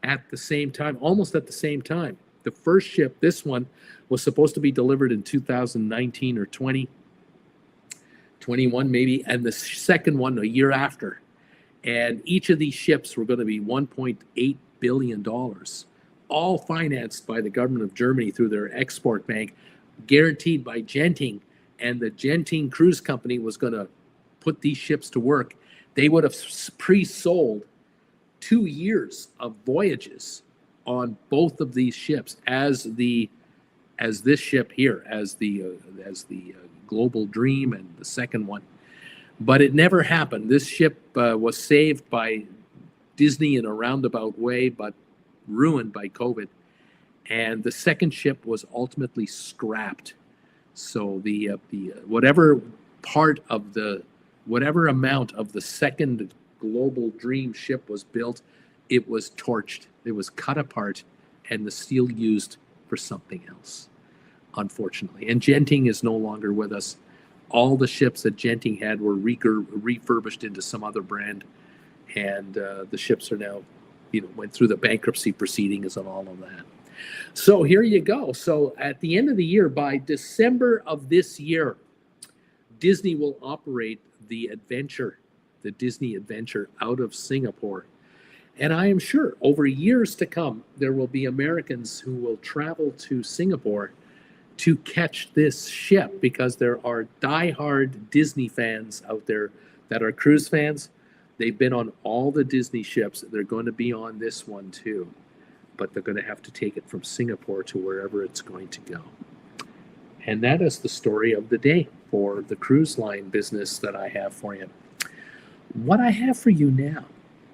at the same time, almost at the same time. The first ship, this one, was supposed to be delivered in 2019 or 21 maybe, and the second one a year after. And each of these ships were going to be $1.8 billion, all financed by the government of Germany through their export bank, guaranteed by Genting. And the Genting Cruise Company was going to put these ships to work. They would have pre-sold 2 years of voyages on both of these ships as this ship here, as the Global Dream, and the second one. But it never happened. This ship was saved by Disney in a roundabout way, but ruined by COVID. And the second ship was ultimately scrapped. So the whatever amount of the second Global Dream ship was built, it was torched, it was cut apart, and the steel used for something else, unfortunately. And Genting is no longer with us. All the ships that Genting had were refurbished into some other brand, and the ships are now, went through the bankruptcy proceedings and all of that. So here you go. So at the end of the year, by December of this year, Disney will operate the Disney Adventure out of Singapore. And I am sure over years to come, there will be Americans who will travel to Singapore to catch this ship, because there are diehard Disney fans out there that are cruise fans. They've been on all the Disney ships. They're going to be on this one too, but they're going to have to take it from Singapore to wherever it's going to go. And that is the story of the day for the cruise line business that I have for you. What I have for you now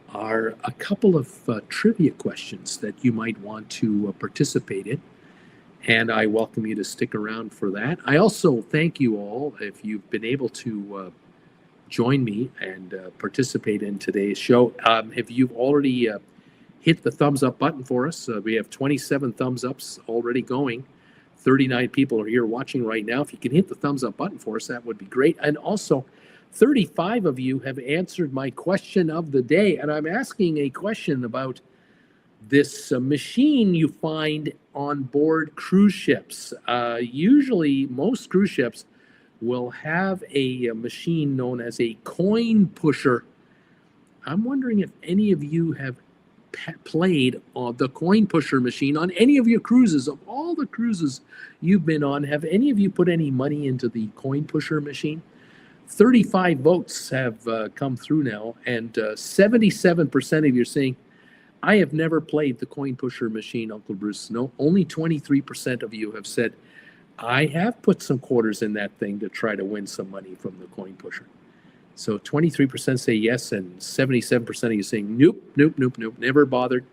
are a couple of trivia questions that you might want to participate in. And I welcome you to stick around for that. I also thank you all if you've been able to join me and participate in today's show. If you've already hit the thumbs up button for us, we have 27 thumbs ups already going. 39 people are here watching right now. If you can hit the thumbs up button for us, that would be great. And also, 35 of you have answered my question of the day. And I'm asking a question about this machine you find on board cruise ships. Usually, most cruise ships will have a machine known as a coin pusher. I'm wondering if any of you have played on the coin pusher machine on any of your cruises. Of all the cruises you've been on, have any of you put any money into the coin pusher machine? 35 votes have come through now, and 77% of you are saying, I have never played the coin pusher machine, Uncle Bruce. No, only 23% of you have said, I have put some quarters in that thing to try to win some money from the coin pusher. So 23% say yes, and 77% of you saying nope, never bothered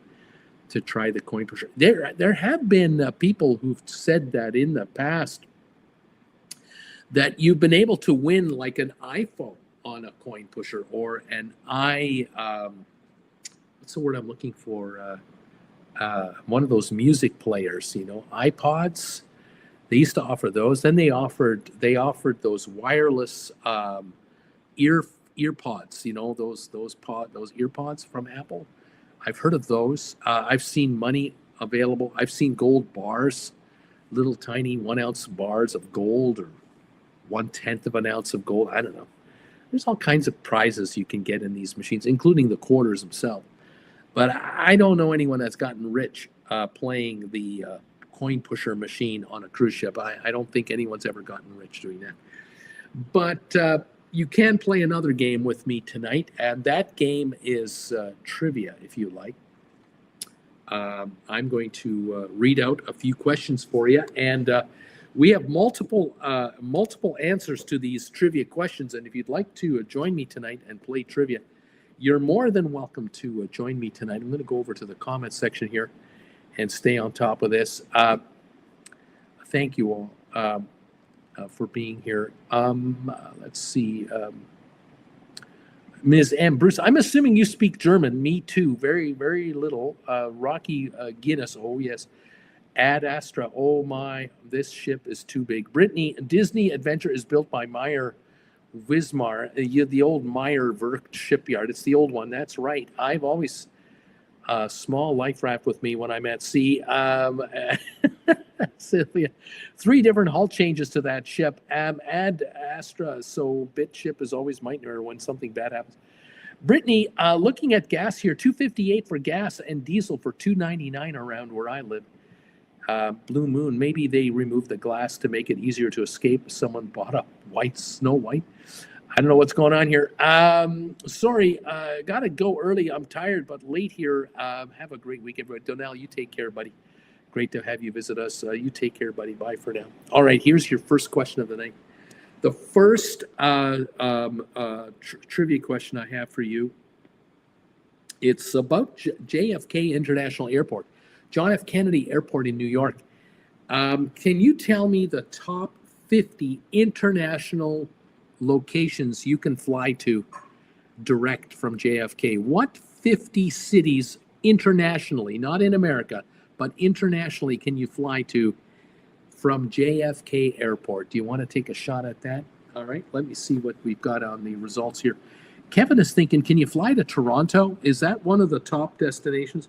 to try the coin pusher. There have been people who've said that in the past that you've been able to win like an iPhone on a coin pusher, or an what's the word I'm looking for? One of those music players, iPods. They used to offer those. Then they offered those wireless earpods, those earpods from Apple. I've heard of those. I've seen money available. I've seen gold bars, little tiny 1 ounce bars of gold, or 1/10 of an ounce of gold. I don't know. There's all kinds of prizes you can get in these machines, including the quarters themselves. But I don't know anyone that's gotten rich playing the coin pusher machine on a cruise ship. I don't think anyone's ever gotten rich doing that. But you can play another game with me tonight, and that game is trivia, if you like. I'm going to read out a few questions for you, and we have multiple answers to these trivia questions. And if you'd like to join me tonight and play trivia, you're more than welcome to join me tonight. I'm going to go over to the comment section here and stay on top of this. Thank you all for being here. Let's see. Ms. M. Bruce, I'm assuming you speak German. Me too. Very, very little. Rocky Guinness. Oh, yes. Ad Astra. Oh, my. This ship is too big. Brittany, Disney Adventure is built by Meyer Wismar, the old Meyer Werft shipyard. It's the old one. That's right. I've always small life raft with me when I'm at sea. Cynthia, 3 different hull changes to that ship. Ad Astra, so bit ship is always nightmare when something bad happens. Brittany, looking at gas here, $2.58 for gas and diesel for $2.99 around where I live. Blue Moon, maybe they removed the glass to make it easier to escape. Someone bought a Snow White. I don't know what's going on here. Sorry, gotta go early. I'm tired, but late here. Have a great week, everybody. Donnell, you take care, buddy. Great to have you visit us. You take care, buddy. Bye for now. All right, here's your first question of the night. The first trivia question I have for you, it's about JFK International Airport, John F. Kennedy Airport in New York. Can you tell me the top 50 international locations you can fly to direct from JFK? What 50 cities internationally, not in America, but internationally, can you fly to from JFK Airport? Do you want to take a shot at that? All right, let me see what we've got on the results here. Kevin is thinking, can you fly to Toronto? Is that one of the top destinations?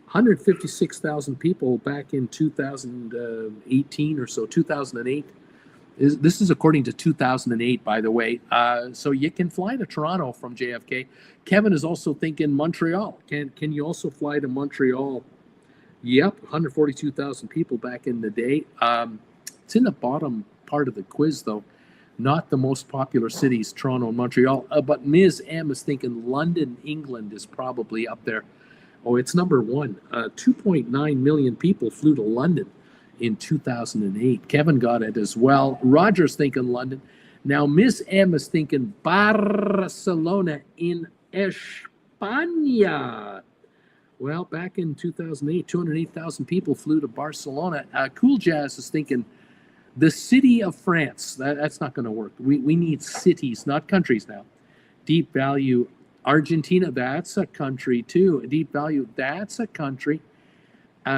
156,000 people back in 2018 or so, 2008. This is according to 2008, by the way. So you can fly to Toronto from JFK. Kevin is also thinking Montreal. Can you also fly to Montreal? Yep, 142,000 people back in the day. It's in the bottom part of the quiz, though. Not the most popular cities, Toronto and Montreal. But Ms. M is thinking London, England is probably up there. Oh, it's number one. 2.9 million people flew to London in 2008. Kevin got it as well. Roger's thinking London. Now, Ms. M is thinking Barcelona in España. Well, back in 2008, 208,000 people flew to Barcelona. Cool Jazz is thinking the city of France. That's not going to work. We need cities, not countries now. Deep value. Argentina, that's a country too. Deep value, that's a country.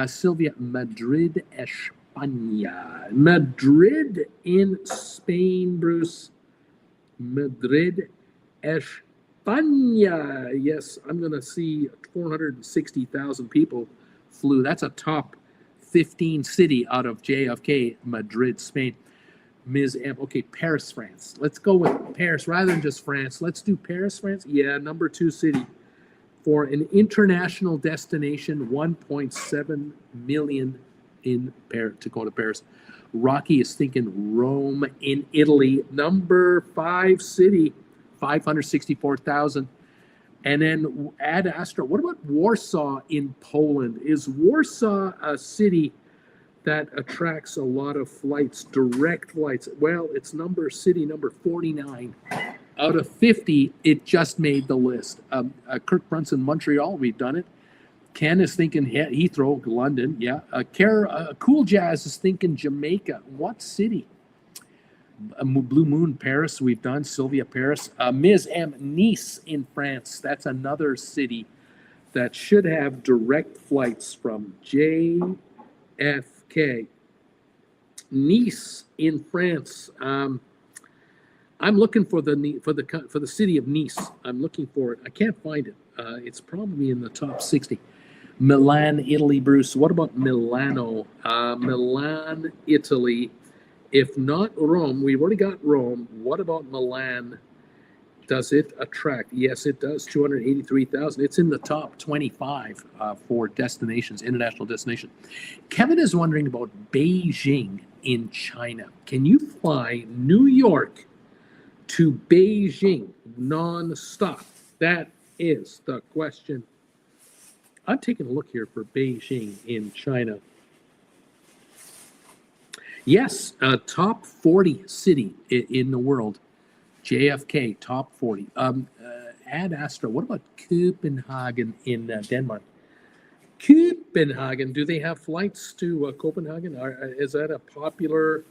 Sylvia, Madrid, España. Madrid in Spain, Bruce. Madrid, España. Yes, I'm going to see 460,000 people flew. That's a top 15 city out of JFK, Madrid, Spain. Ms. M. Okay, Paris, France. Let's go with Paris rather than just France. Let's do Paris, France. Yeah, number 2 city. For an international destination, 1.7 million in Paris to go to Paris. Rocky is thinking Rome in Italy, number 5 city, 564,000. And then Ad Astra. What about Warsaw in Poland? Is Warsaw a city that attracts a lot of flights, direct flights? Well, it's city number 49. Out of 50, it just made the list. Kirk Brunson, Montreal, we've done it. Ken is thinking Heathrow, London, yeah. Cool Jazz is thinking Jamaica. What city? Blue Moon, Paris, we've done. Sylvia, Paris. Ms. M, Nice in France. That's another city that should have direct flights from JFK. Nice in France. I'm looking for the city of Nice. I'm looking for it. I can't find it. It's probably in the top 60. Milan, Italy, Bruce. What about Milano? Milan, Italy. If not Rome, we've already got Rome. What about Milan? Does it attract? Yes, it does. 283,000. It's in the top 25 for destinations, international destination. Kevin is wondering about Beijing in China. Can you fly New York to Beijing non-stop? That is the question. I'm taking a look here for Beijing in China. Yes, top 40 city in the world. JFK, top 40. Ad Astra, what about Copenhagen in Denmark? Copenhagen, do they have flights to Copenhagen? Is that a popular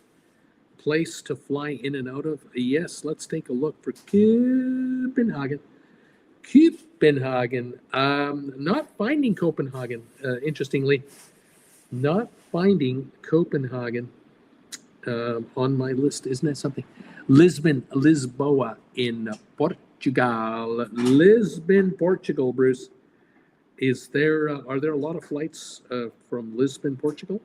place to fly in and out of? Yes, let's take a look for Copenhagen. Copenhagen, not finding Copenhagen, interestingly. Not finding Copenhagen on my list. Isn't that something? Lisboa in Portugal. Lisbon, Portugal, Bruce. Are there a lot of flights from Lisbon, Portugal?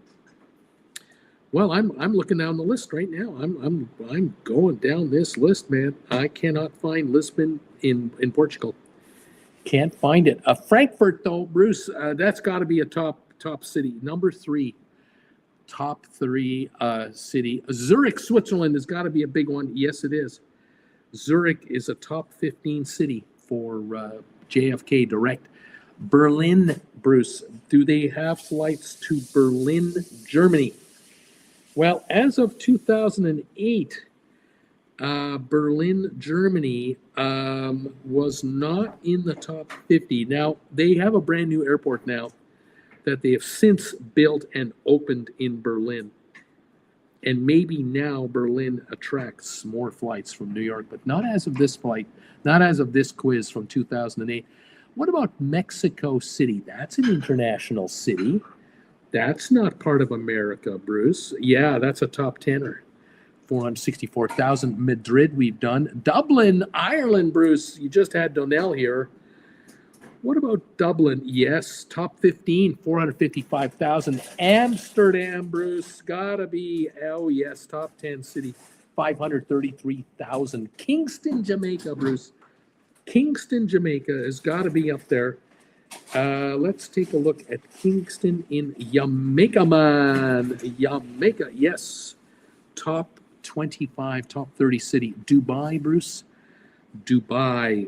Well, I'm looking down the list right now. I'm going down this list, man. I cannot find Lisbon in Portugal. Can't find it. Frankfurt, though, Bruce. That's got to be a top city. Number 3. Top 3 city. Zurich, Switzerland has got to be a big one. Yes, it is. Zurich is a top 15 city for JFK direct. Berlin, Bruce. Do they have flights to Berlin, Germany? Well, as of 2008, Berlin, Germany was not in the top 50. Now, they have a brand new airport now that they have since built and opened in Berlin. And maybe now Berlin attracts more flights from New York, but not as of this flight, not as of this quiz from 2008. What about Mexico City? That's an international city. That's not part of America, Bruce. Yeah, that's a top 10er. 464,000. Madrid, we've done. Dublin, Ireland, Bruce. You just had Donnell here. What about Dublin? Yes, top 15, 455,000. Amsterdam, Bruce, gotta be, oh yes, top 10 city, 533,000. Kingston, Jamaica, Bruce. Kingston, Jamaica has got to be up there. Let's take a look at Kingston in Jamaica, man. Jamaica, yes. Top 25, top 30 city. Dubai, Bruce. Dubai,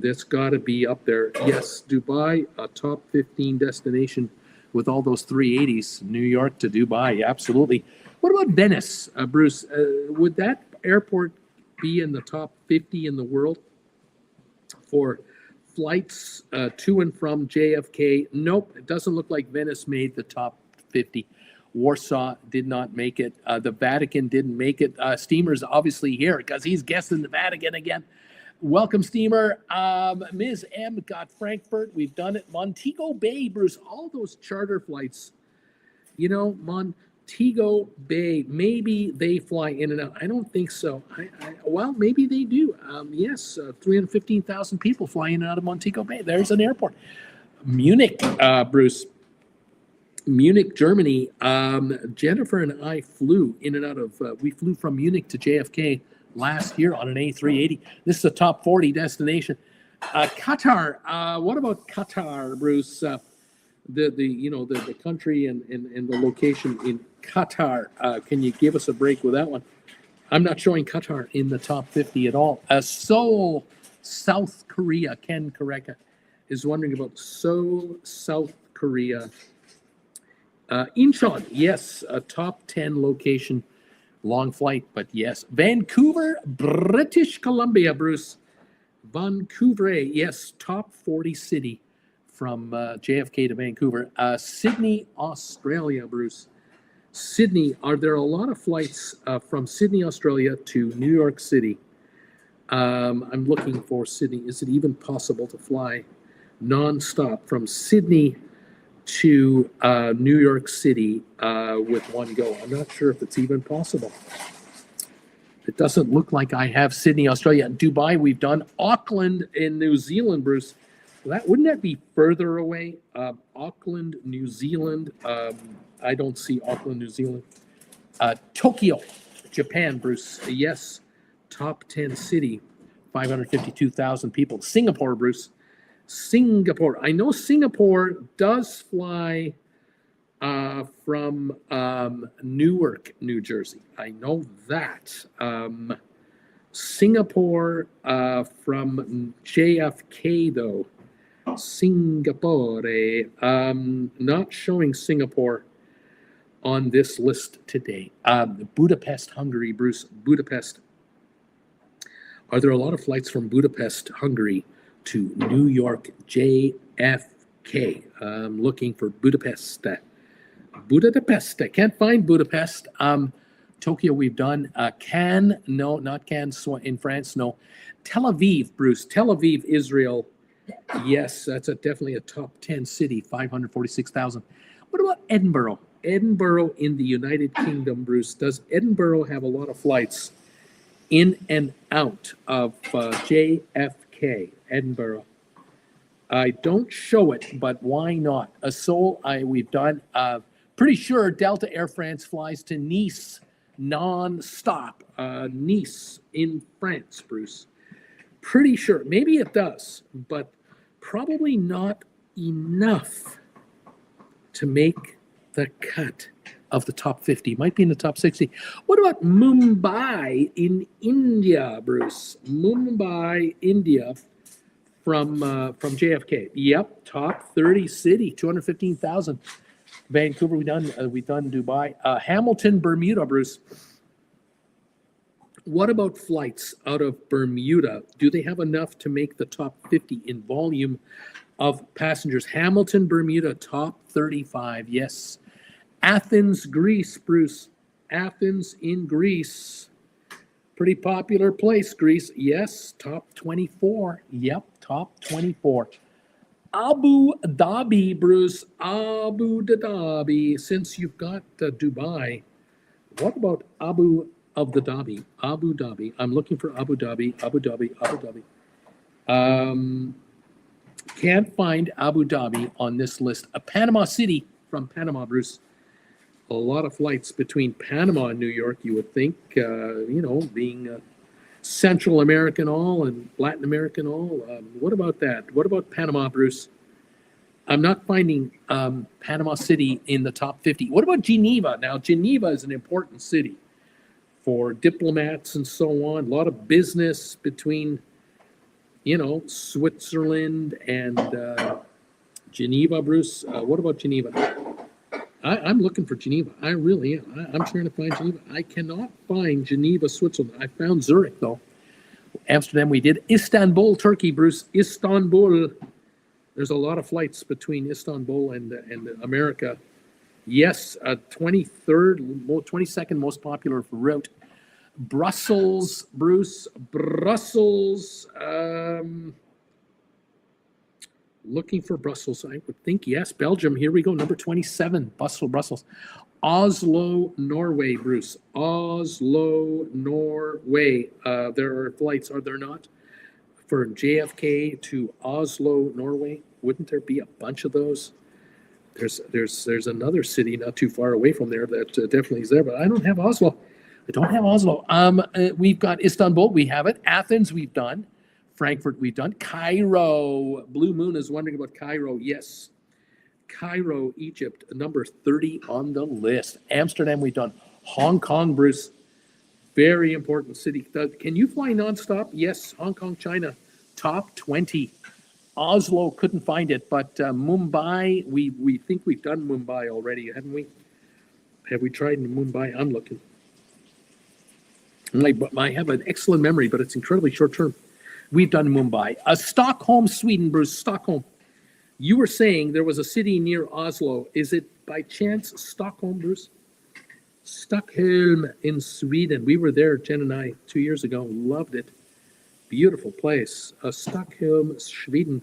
that's got to be up there. Yes, Dubai, a top 15 destination with all those 380s. New York to Dubai, absolutely. What about Venice, Bruce? Would that airport be in the top 50 in the world for flights to and from JFK? Nope, it doesn't look like Venice made the top 50. Warsaw did not make it. The Vatican didn't make it. Steamer's obviously here because he's guessing the Vatican again. Welcome, steamer. Ms. M got Frankfurt. We've done it. Montego Bay, Bruce. All those charter flights. Montego Bay. Maybe they fly in and out. I don't think so. Well, maybe they do. Yes, 315,000 people fly in and out of Montego Bay. There's an airport. Munich, Bruce. Munich, Germany. Jennifer and I flew in and out of. We flew from Munich to JFK last year on an A380. This is a top 40 destination. Qatar. What about Qatar, Bruce? The country and the location in Qatar. Can you give us a break with that one? I'm not showing Qatar in the top 50 at all. Seoul, South Korea. Ken Kareka is wondering about Seoul, South Korea. Incheon, yes, a top 10 location. Long flight, but yes. Vancouver, British Columbia, Bruce. Vancouver, yes, top 40 city from JFK to Vancouver. Sydney, Australia, Bruce. Sydney, are there a lot of flights from Sydney, Australia to New York City? I'm looking for Sydney. Is it even possible to fly nonstop from Sydney to New York City with one go? I'm not sure if it's even possible. It doesn't look like I have Sydney, Australia. Dubai, we've done. Auckland in New Zealand, Bruce. Wouldn't that be further away? Auckland, New Zealand. I don't see Auckland, New Zealand. Tokyo, Japan, Bruce. Yes, top 10 city, 552,000 people. Singapore, Bruce. Singapore. I know Singapore does fly from Newark, New Jersey. I know that. Singapore from JFK, though. Singapore. Not showing Singapore on this list today. Budapest, Hungary, Bruce. Budapest. Are there a lot of flights from Budapest, Hungary to New York, JFK? I'm looking for Budapest. Budapest. I can't find Budapest. Tokyo, we've done. Cannes, no, not Cannes in France, no. Tel Aviv, Bruce. Tel Aviv, Israel. Yes, that's definitely a top 10 city, 546,000. What about Edinburgh? Edinburgh in the United Kingdom, Bruce. Does Edinburgh have a lot of flights in and out of JFK, Edinburgh? I don't show it, but why not? Seoul, we've done. Pretty sure Delta Air France flies to Nice non-stop. Nice in France, Bruce. Pretty sure. Maybe it does, but probably not enough to make the cut of the top 50. Might be in the top 60. What about Mumbai in India, Bruce? Mumbai, India from JFK. Yep, top 30 city, 215,000. Vancouver, we've done Dubai. Hamilton, Bermuda, Bruce. What about flights out of Bermuda? Do they have enough to make the top 50 in volume of passengers? Hamilton, Bermuda, top 35, yes. Athens, Greece, Bruce. Athens in Greece. Pretty popular place, Greece. Yes, top 24. Yep, top 24. Abu Dhabi, Bruce. Abu Dhabi. Since you've got Dubai, what about Abu Dhabi? Abu Dhabi. I'm looking for Abu Dhabi. Abu Dhabi. Abu Dhabi. Can't find Abu Dhabi on this list. Panama City from Panama, Bruce. A lot of flights between Panama and New York, you would think, being Central American all and Latin American all. What about that? What about Panama, Bruce? I'm not finding Panama City in the top 50. What about Geneva? Now, Geneva is an important city for diplomats and so on. A lot of business between, Switzerland and Geneva, Bruce. What about Geneva? I'm looking for Geneva. I really am. I'm trying to find Geneva. I cannot find Geneva, Switzerland. I found Zurich, though. Amsterdam, we did. Istanbul, Turkey, Bruce. Istanbul. There's a lot of flights between Istanbul and America. Yes, 22nd most popular route. Brussels, Bruce. Brussels. Looking for Brussels. I would think yes. Belgium. Here we go. Number 27. Brussels. Oslo, Norway, Bruce. Oslo, Norway. There are flights, are there not? For JFK to Oslo, Norway. Wouldn't there be a bunch of those? There's another city not too far away from there that definitely is there, but I don't have Oslo. We've got Istanbul, we have it. Athens, we've done. Frankfurt, we've done. Cairo, Blue Moon is wondering about Cairo. Yes, Cairo, Egypt, number 30 on the list. Amsterdam, we've done. Hong Kong, Bruce, very important city. Can you fly nonstop? Yes, Hong Kong, China, top 20. Oslo, couldn't find it, but Mumbai, we think we've done Mumbai already, haven't we? Have we tried Mumbai? I'm looking. I have an excellent memory, but it's incredibly short term. We've done Mumbai. Stockholm, Sweden, Bruce. Stockholm. You were saying there was a city near Oslo. Is it by chance Stockholm, Bruce? Stockholm in Sweden. We were there, Jen and I, 2 years ago. Loved it. Beautiful place. Stockholm, Sweden.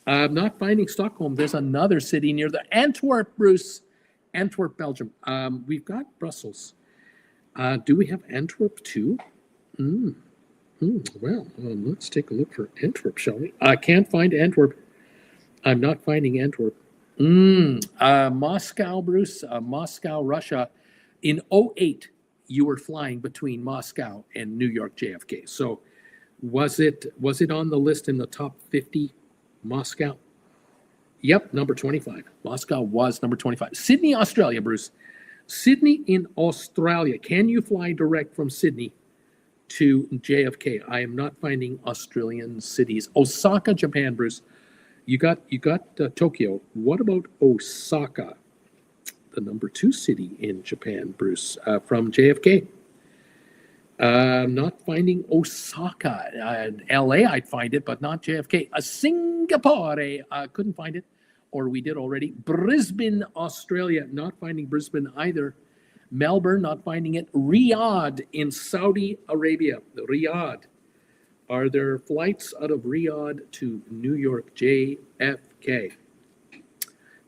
I'm not finding Stockholm. There's another city near the Antwerp, Bruce. Antwerp, Belgium. We've got Brussels. Do we have Antwerp too? Well, let's take a look for Antwerp, shall we? I can't find Antwerp. I'm not finding Antwerp. Moscow, Bruce. Moscow, Russia. In 2008, you were flying between Moscow and New York JFK. So was it on the list in the top 50? Moscow? Yep, number 25. Moscow was number 25. Sydney, Australia, Bruce. Sydney in Australia. Can you fly direct from Sydney to JFK? I am not finding Australian cities. Osaka, Japan, Bruce. You got Tokyo. What about Osaka, the number 2 city in Japan, Bruce, from JFK? Not finding Osaka. LA, I'd find it, but not JFK. Singapore, couldn't find it, or we did already. Brisbane, Australia, not finding Brisbane either. Melbourne, not finding it. Riyadh in Saudi Arabia. Riyadh. Are there flights out of Riyadh to New York JFK?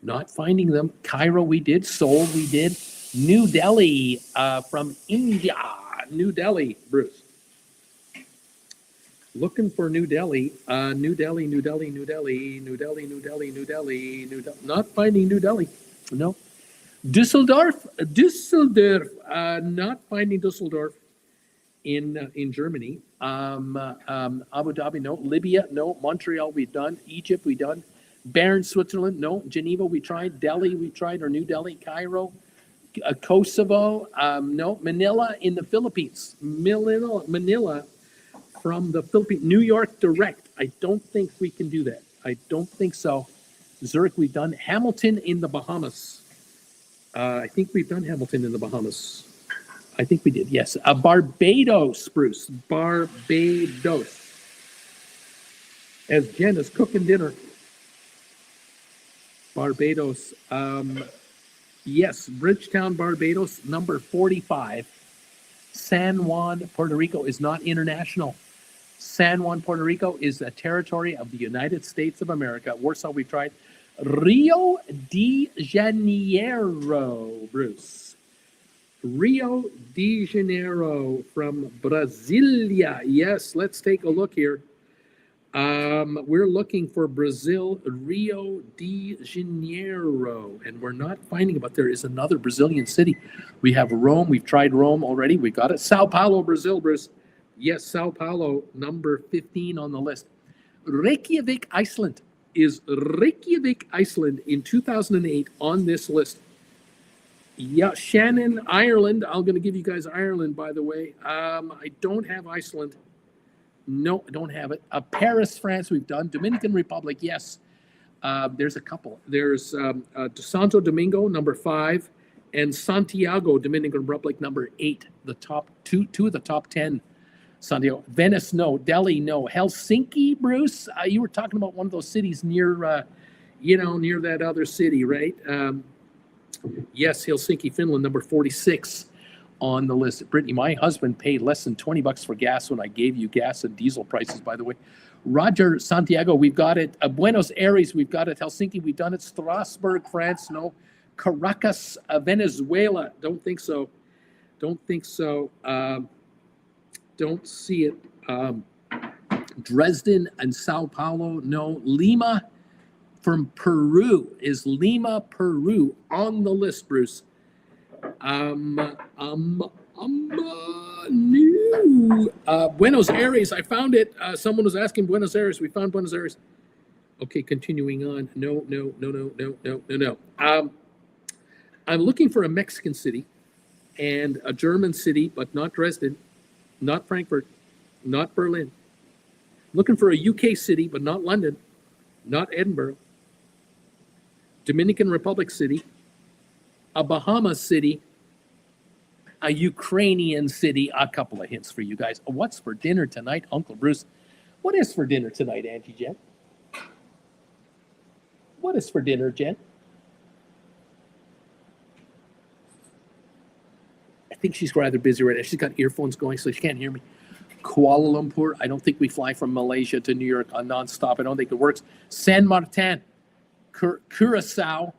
Not finding them. Cairo, we did. Seoul, we did. New Delhi from India. New Delhi, Bruce. Looking for New Delhi. New Delhi. Not finding New Delhi. No. Düsseldorf. Not finding Düsseldorf in Germany. Abu Dhabi, no. Libya, no. Montreal, we've done. Egypt, we've done. Bern, Switzerland, no. Geneva, we tried. Delhi, we tried. Or New Delhi. Cairo. Kosovo, no. Manila in the Philippines. Manila from the Philippines. New York direct. I don't think we can do that. I don't think so. Zurich, we've done. Hamilton in the Bahamas. I think we've done Hamilton in the Bahamas. I think we did, yes. Barbados, Bruce. Barbados. As Jen is cooking dinner. Barbados. Yes, Bridgetown, Barbados, number 45. San Juan, Puerto Rico is not international. San Juan, Puerto Rico is a territory of the United States of America. Warsaw, we've tried. Rio de Janeiro, Bruce. Rio de Janeiro from Brasilia. Yes, let's take a look here. We're looking for Brazil, Rio de Janeiro, and we're not finding it, but there is another Brazilian city. We have Rome. We've tried Rome already. We got it. Sao Paulo, Brazil, Bruce. Yes, Sao Paulo, number 15 on the list. Reykjavik, Iceland. Is Reykjavik, Iceland in 2008 on this list? Yeah, Shannon, Ireland. I'm going to give you guys Ireland, by the way. I don't have Iceland. No, I don't have it. Paris, France, we've done. Dominican Republic, yes. There's a couple. There's Santo Domingo, number 5, and Santiago, Dominican Republic, number 8. The top two of the top 10. Santiago, Venice, no. Delhi, no. Helsinki, Bruce. You were talking about one of those cities near, near that other city, right? Yes, Helsinki, Finland, number 46 on the list. Brittany, my husband paid less than $20 for gas when I gave you gas and diesel prices, by the way. Roger Santiago, we've got it. Buenos Aires, we've got it. Helsinki, we've done it. Strasbourg, France, no. Caracas, Venezuela, don't think so. Don't see it. Dresden and Sao Paulo, no. Lima from Peru. Is Lima, Peru on the list, Bruce? New. Buenos Aires, I found it. Someone was asking Buenos Aires. We found Buenos Aires. Okay, continuing on. No. I'm looking for a Mexican city and a German city, but not Dresden, not Frankfurt, not Berlin. Looking for a UK city, but not London, not Edinburgh. Dominican Republic city, a Bahamas city, a Ukrainian city. A couple of hints for you guys. What's for dinner tonight, Uncle Bruce? What is for dinner tonight, Auntie Jen? What is for dinner, Jen? I think she's rather busy right now. She's got earphones going, so she can't hear me. Kuala Lumpur. I don't think we fly from Malaysia to New York on nonstop. I don't think it works. San Martin, Curacao,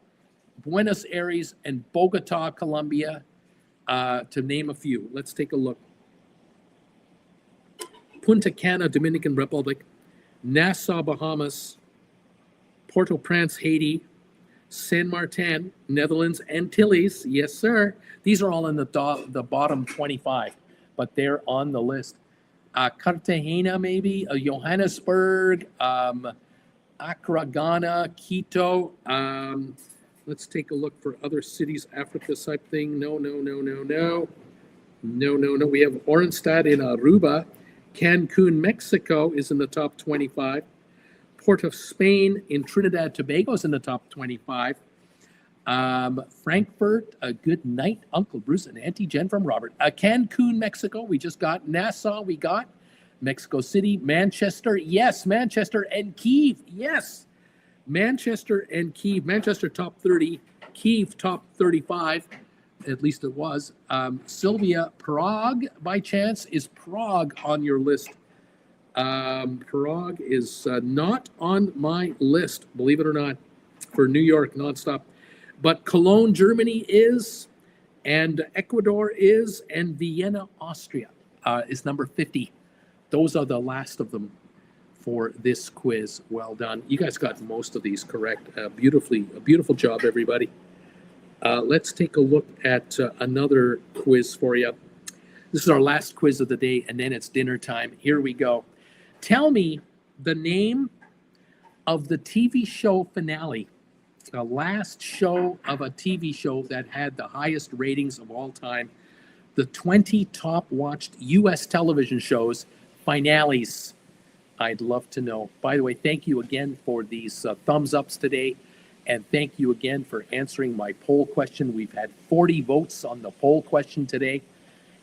Buenos Aires, and Bogota, Colombia, to name a few. Let's take a look. Punta Cana, Dominican Republic, Nassau, Bahamas, Port-au-Prince, Haiti, San Martin, Netherlands, Antilles. Yes, sir. These are all in the bottom 25, but they're on the list. Cartagena, maybe, Johannesburg, Accra, Ghana, Quito. Let's take a look for other cities, Africa type thing. No. We have Orenstad in Aruba. Cancun, Mexico is in the top 25. Port of Spain in Trinidad Tobago is in the top 25. Frankfurt, good night, Uncle Bruce and Auntie Jen from Robert. Cancun, Mexico, we just got. Nassau, we got. Mexico City, Manchester, yes. Manchester and Kyiv, yes. Manchester and Kyiv. Manchester top 30, Kyiv top 35, at least it was. Sylvia, Prague, by chance, is Prague on your list? Prague is not on my list, believe it or not, for New York nonstop. But Cologne, Germany is, and Ecuador is, and Vienna, Austria is number 50. Those are the last of them for this quiz. Well done. You guys got most of these correct. A beautiful job, everybody. Let's take a look at another quiz for you. This is our last quiz of the day, and then it's dinner time. Here we go. Tell me the name of the TV show finale, the last show of a TV show that had the highest ratings of all time, the 20 top watched U.S. television shows finales. I'd love to know. By the way, thank you again for these thumbs ups today, and thank you again for answering my poll question. We've had 40 votes on the poll question today,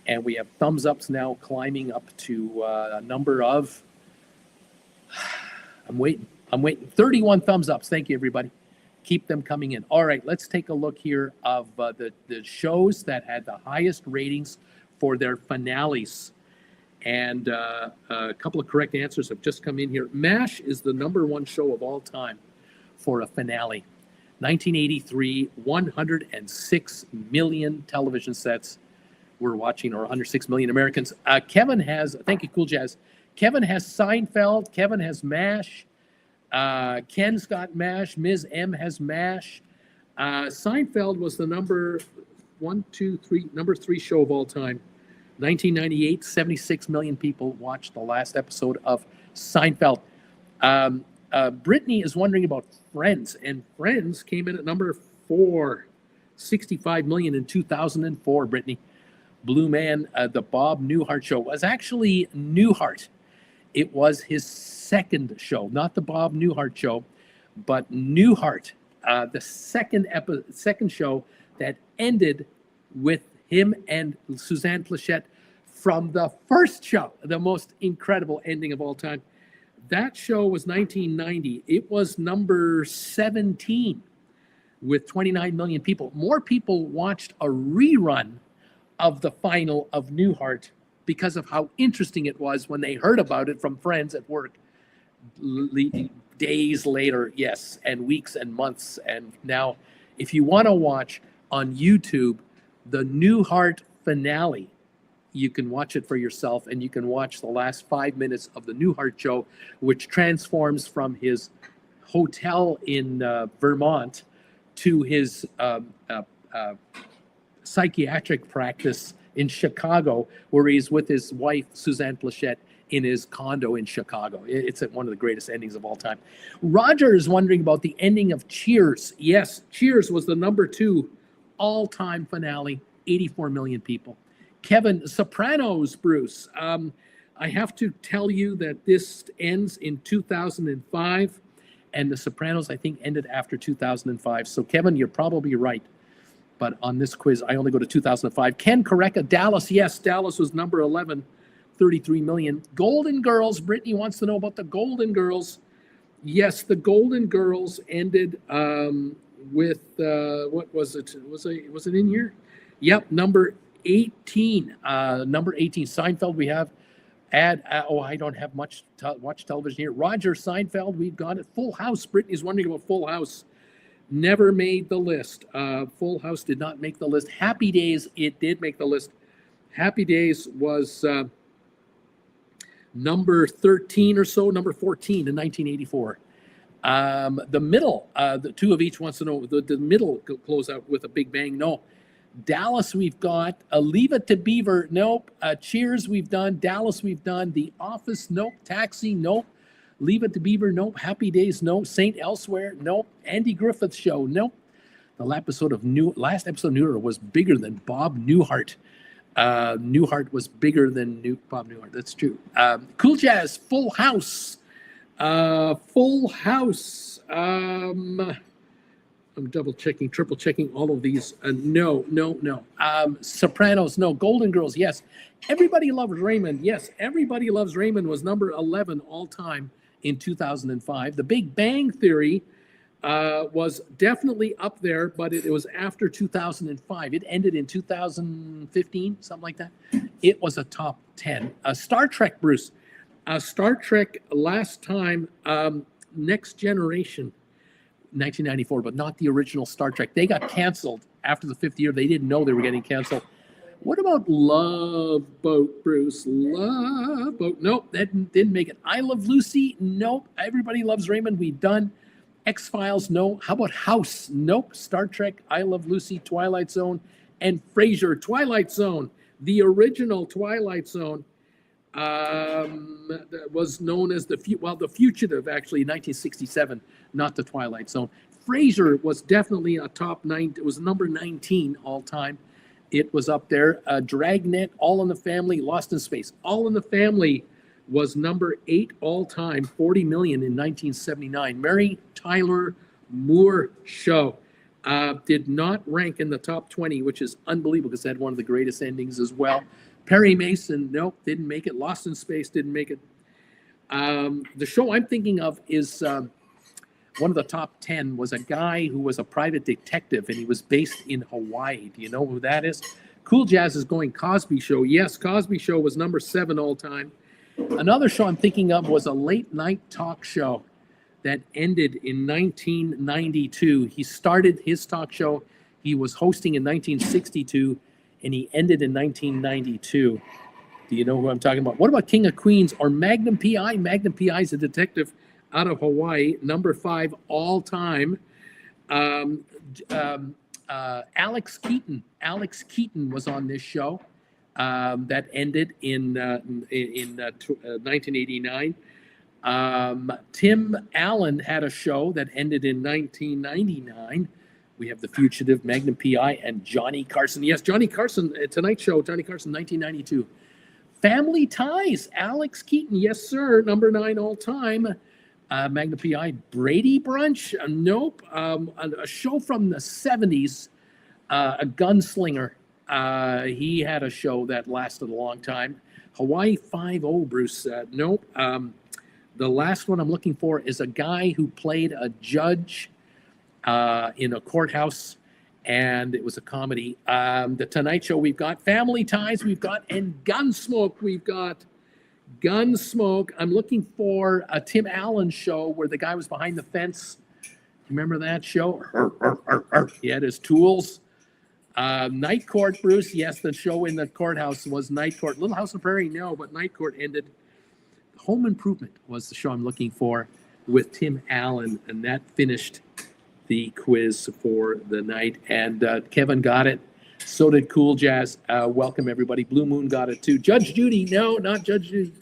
and we have thumbs ups now climbing up to a number of, I'm waiting, 31 thumbs ups. Thank you, everybody. Keep them coming in. All right, let's take a look here of the shows that had the highest ratings for their finales. And a couple of correct answers have just come in here. MASH is the number one show of all time for a finale. 1983, 106 million television sets were watching, or 106 million Americans. Kevin has, thank you, Cool Jazz. Kevin has Seinfeld. Kevin has MASH. Ken's got MASH. Ms. M has MASH. Seinfeld was the number 3 show of all time. 1998, 76 million people watched the last episode of Seinfeld. Brittany is wondering about Friends, and Friends came in at number 4, 65 million in 2004, Brittany. Blue Man, the Bob Newhart Show, was actually Newhart. It was his second show, not the Bob Newhart Show, but Newhart, the second show that ended with him and Suzanne Plachette from the first show, the most incredible ending of all time. That show was 1990. It was number 17 with 29 million people. More people watched a rerun of the final of Newhart because of how interesting it was when they heard about it from friends at work days later, yes, and weeks and months. And now, if you want to watch on YouTube the Newhart finale, you can watch it for yourself, and you can watch the last 5 minutes of the Newhart show, which transforms from his hotel in Vermont to his psychiatric practice in Chicago, where he's with his wife, Suzanne Plachette, in his condo in Chicago. It's one of the greatest endings of all time. Roger is wondering about the ending of Cheers. Yes, Cheers was the #2 all-time finale, 84 million people. Kevin, Sopranos, Bruce. I have to tell you that this ends in 2005, and The Sopranos, I think, ended after 2005. So, Kevin, you're probably right. But on this quiz, I only go to 2005. Ken Correca, Dallas. Yes, Dallas was number 11, 33 million. Golden Girls. Brittany wants to know about the Golden Girls. Yes, the Golden Girls ended with, what was it? Was it in here? Yep, number 18. Number 18, Seinfeld. We have I don't have much watch television here. Roger, Seinfeld, we've got it. Full House. Brittany's wondering about Full House. Never made the list. Full House did not make the list. Happy Days, it did make the list. Happy Days was number 13 or so, number 14 in 1984. The middle, the two of each wants to know, the middle close out with a big bang. No. Dallas, we've got Leave It to Beaver. Nope. Cheers, we've done. Dallas, we've done. The Office, nope. Taxi, nope. Leave It to Beaver, nope. Happy Days, nope. Saint Elsewhere, nope. Andy Griffith Show, nope. The last episode of Newhart was bigger than Bob Newhart. Newhart was bigger than Bob Newhart. That's true. Cool Jazz, Full House. Full House. I'm double checking, triple checking all of these. No. Sopranos, no. Golden Girls, yes. Everybody Loves Raymond, yes. Everybody Loves Raymond was number 11 all time in 2005. The Big Bang Theory was definitely up there, but it was after 2005. It ended in 2015, something like that. It was a top 10. Star Trek, Bruce. Star Trek last time, Next Generation, 1994, but not the original Star Trek. They got canceled after the 5th year. They didn't know they were getting canceled. What about Love Boat, Bruce? Love Boat. Nope, that didn't make it. I Love Lucy. Nope. Everybody Loves Raymond. We've done. X-Files. No. How about House? Nope. Star Trek. I Love Lucy. Twilight Zone. And Frasier. Twilight Zone. The original Twilight Zone was known as The Fugitive, actually, in 1967, not The Twilight Zone. Frasier was definitely a top 9. It was number 19 all time. It was up there. Dragnet, All in the Family, Lost in Space. All in the Family was number 8 all time, 40 million in 1979. Mary Tyler Moore Show did not rank in the top 20, which is unbelievable because it had one of the greatest endings as well. Perry Mason, nope, didn't make it. Lost in Space didn't make it. The show I'm thinking of is one of the top 10 was a guy who was a private detective, and he was based in Hawaii. Do you know who that is? Cool Jazz is going Cosby Show. Yes, Cosby Show was number 7 all time. Another show I'm thinking of was a late night talk show that ended in 1992. He started his talk show. He was hosting in 1962. And he ended in 1992. Do you know who I'm talking about? What about King of Queens or Magnum P.I.? Magnum P.I. is a detective out of Hawaii, number 5 all time. Alex Keaton. Alex Keaton was on this show that ended in 1989. Tim Allen had a show that ended in 1999. We have The Fugitive, Magnum P.I., and Johnny Carson. Yes, Johnny Carson, Tonight Show, Johnny Carson, 1992. Family Ties, Alex Keaton, yes, sir, number 9 all time. Magnum P.I., Brady Brunch, nope. A show from the 70s, a gunslinger. He had a show that lasted a long time. Hawaii Five-0, Bruce, nope. The last one I'm looking for is a guy who played a judge in a courthouse, and it was a comedy. The Tonight Show, we've got Family Ties, we've got, and Gunsmoke, we've got Gunsmoke. I'm looking for a Tim Allen show where the guy was behind the fence. Remember that show? He had his tools. Night Court, Bruce. Yes, the show in the courthouse was Night Court. Little House on the Prairie, no, but Night Court ended. Home Improvement was the show I'm looking for with Tim Allen, and that finished the quiz for the night. And Kevin got it. So did Cool Jazz. Welcome, everybody. Blue Moon got it, too. Judge Judy. No, not Judge Judy.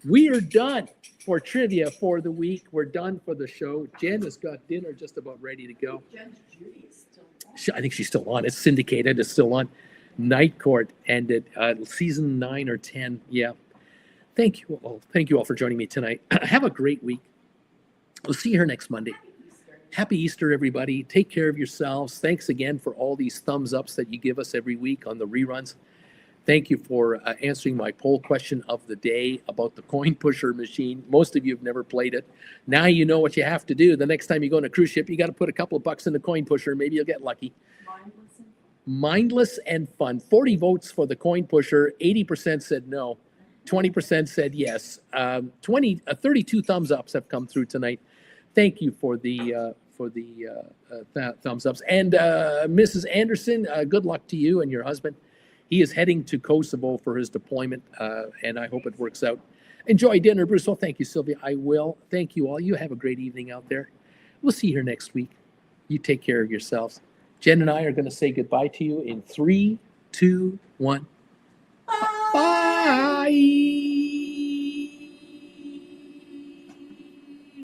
We are done for trivia for the week. We're done for the show. Jen has got dinner just about ready to go. Judge Judy is still on. I think she's still on. It's syndicated. It's still on. Night Court ended. Season 9 or 10. Yeah. Thank you all. Thank you all for joining me tonight. Have a great week. We'll see you here next Monday. Happy Easter, everybody. Take care of yourselves. Thanks again for all these thumbs ups that you give us every week on the reruns. Thank you for answering my poll question of the day about the coin pusher machine. Most of you have never played it. Now you know what you have to do. The next time you go on a cruise ship, you got to put a couple of bucks in the coin pusher. Maybe you'll get lucky. Mindless and fun. 40 votes for the coin pusher. 80% said no. 20% said yes. 32 thumbs ups have come through tonight. Thank you for the thumbs ups. And Mrs. Anderson, good luck to you and your husband. He is heading to Kosovo for his deployment, and I hope it works out. Enjoy dinner, Bruce. Well, thank you, Sylvia. I will. Thank you all. You have a great evening out there. We'll see you here next week. You take care of yourselves. Jen and I are going to say goodbye to you in 3, 2, 1. Bye.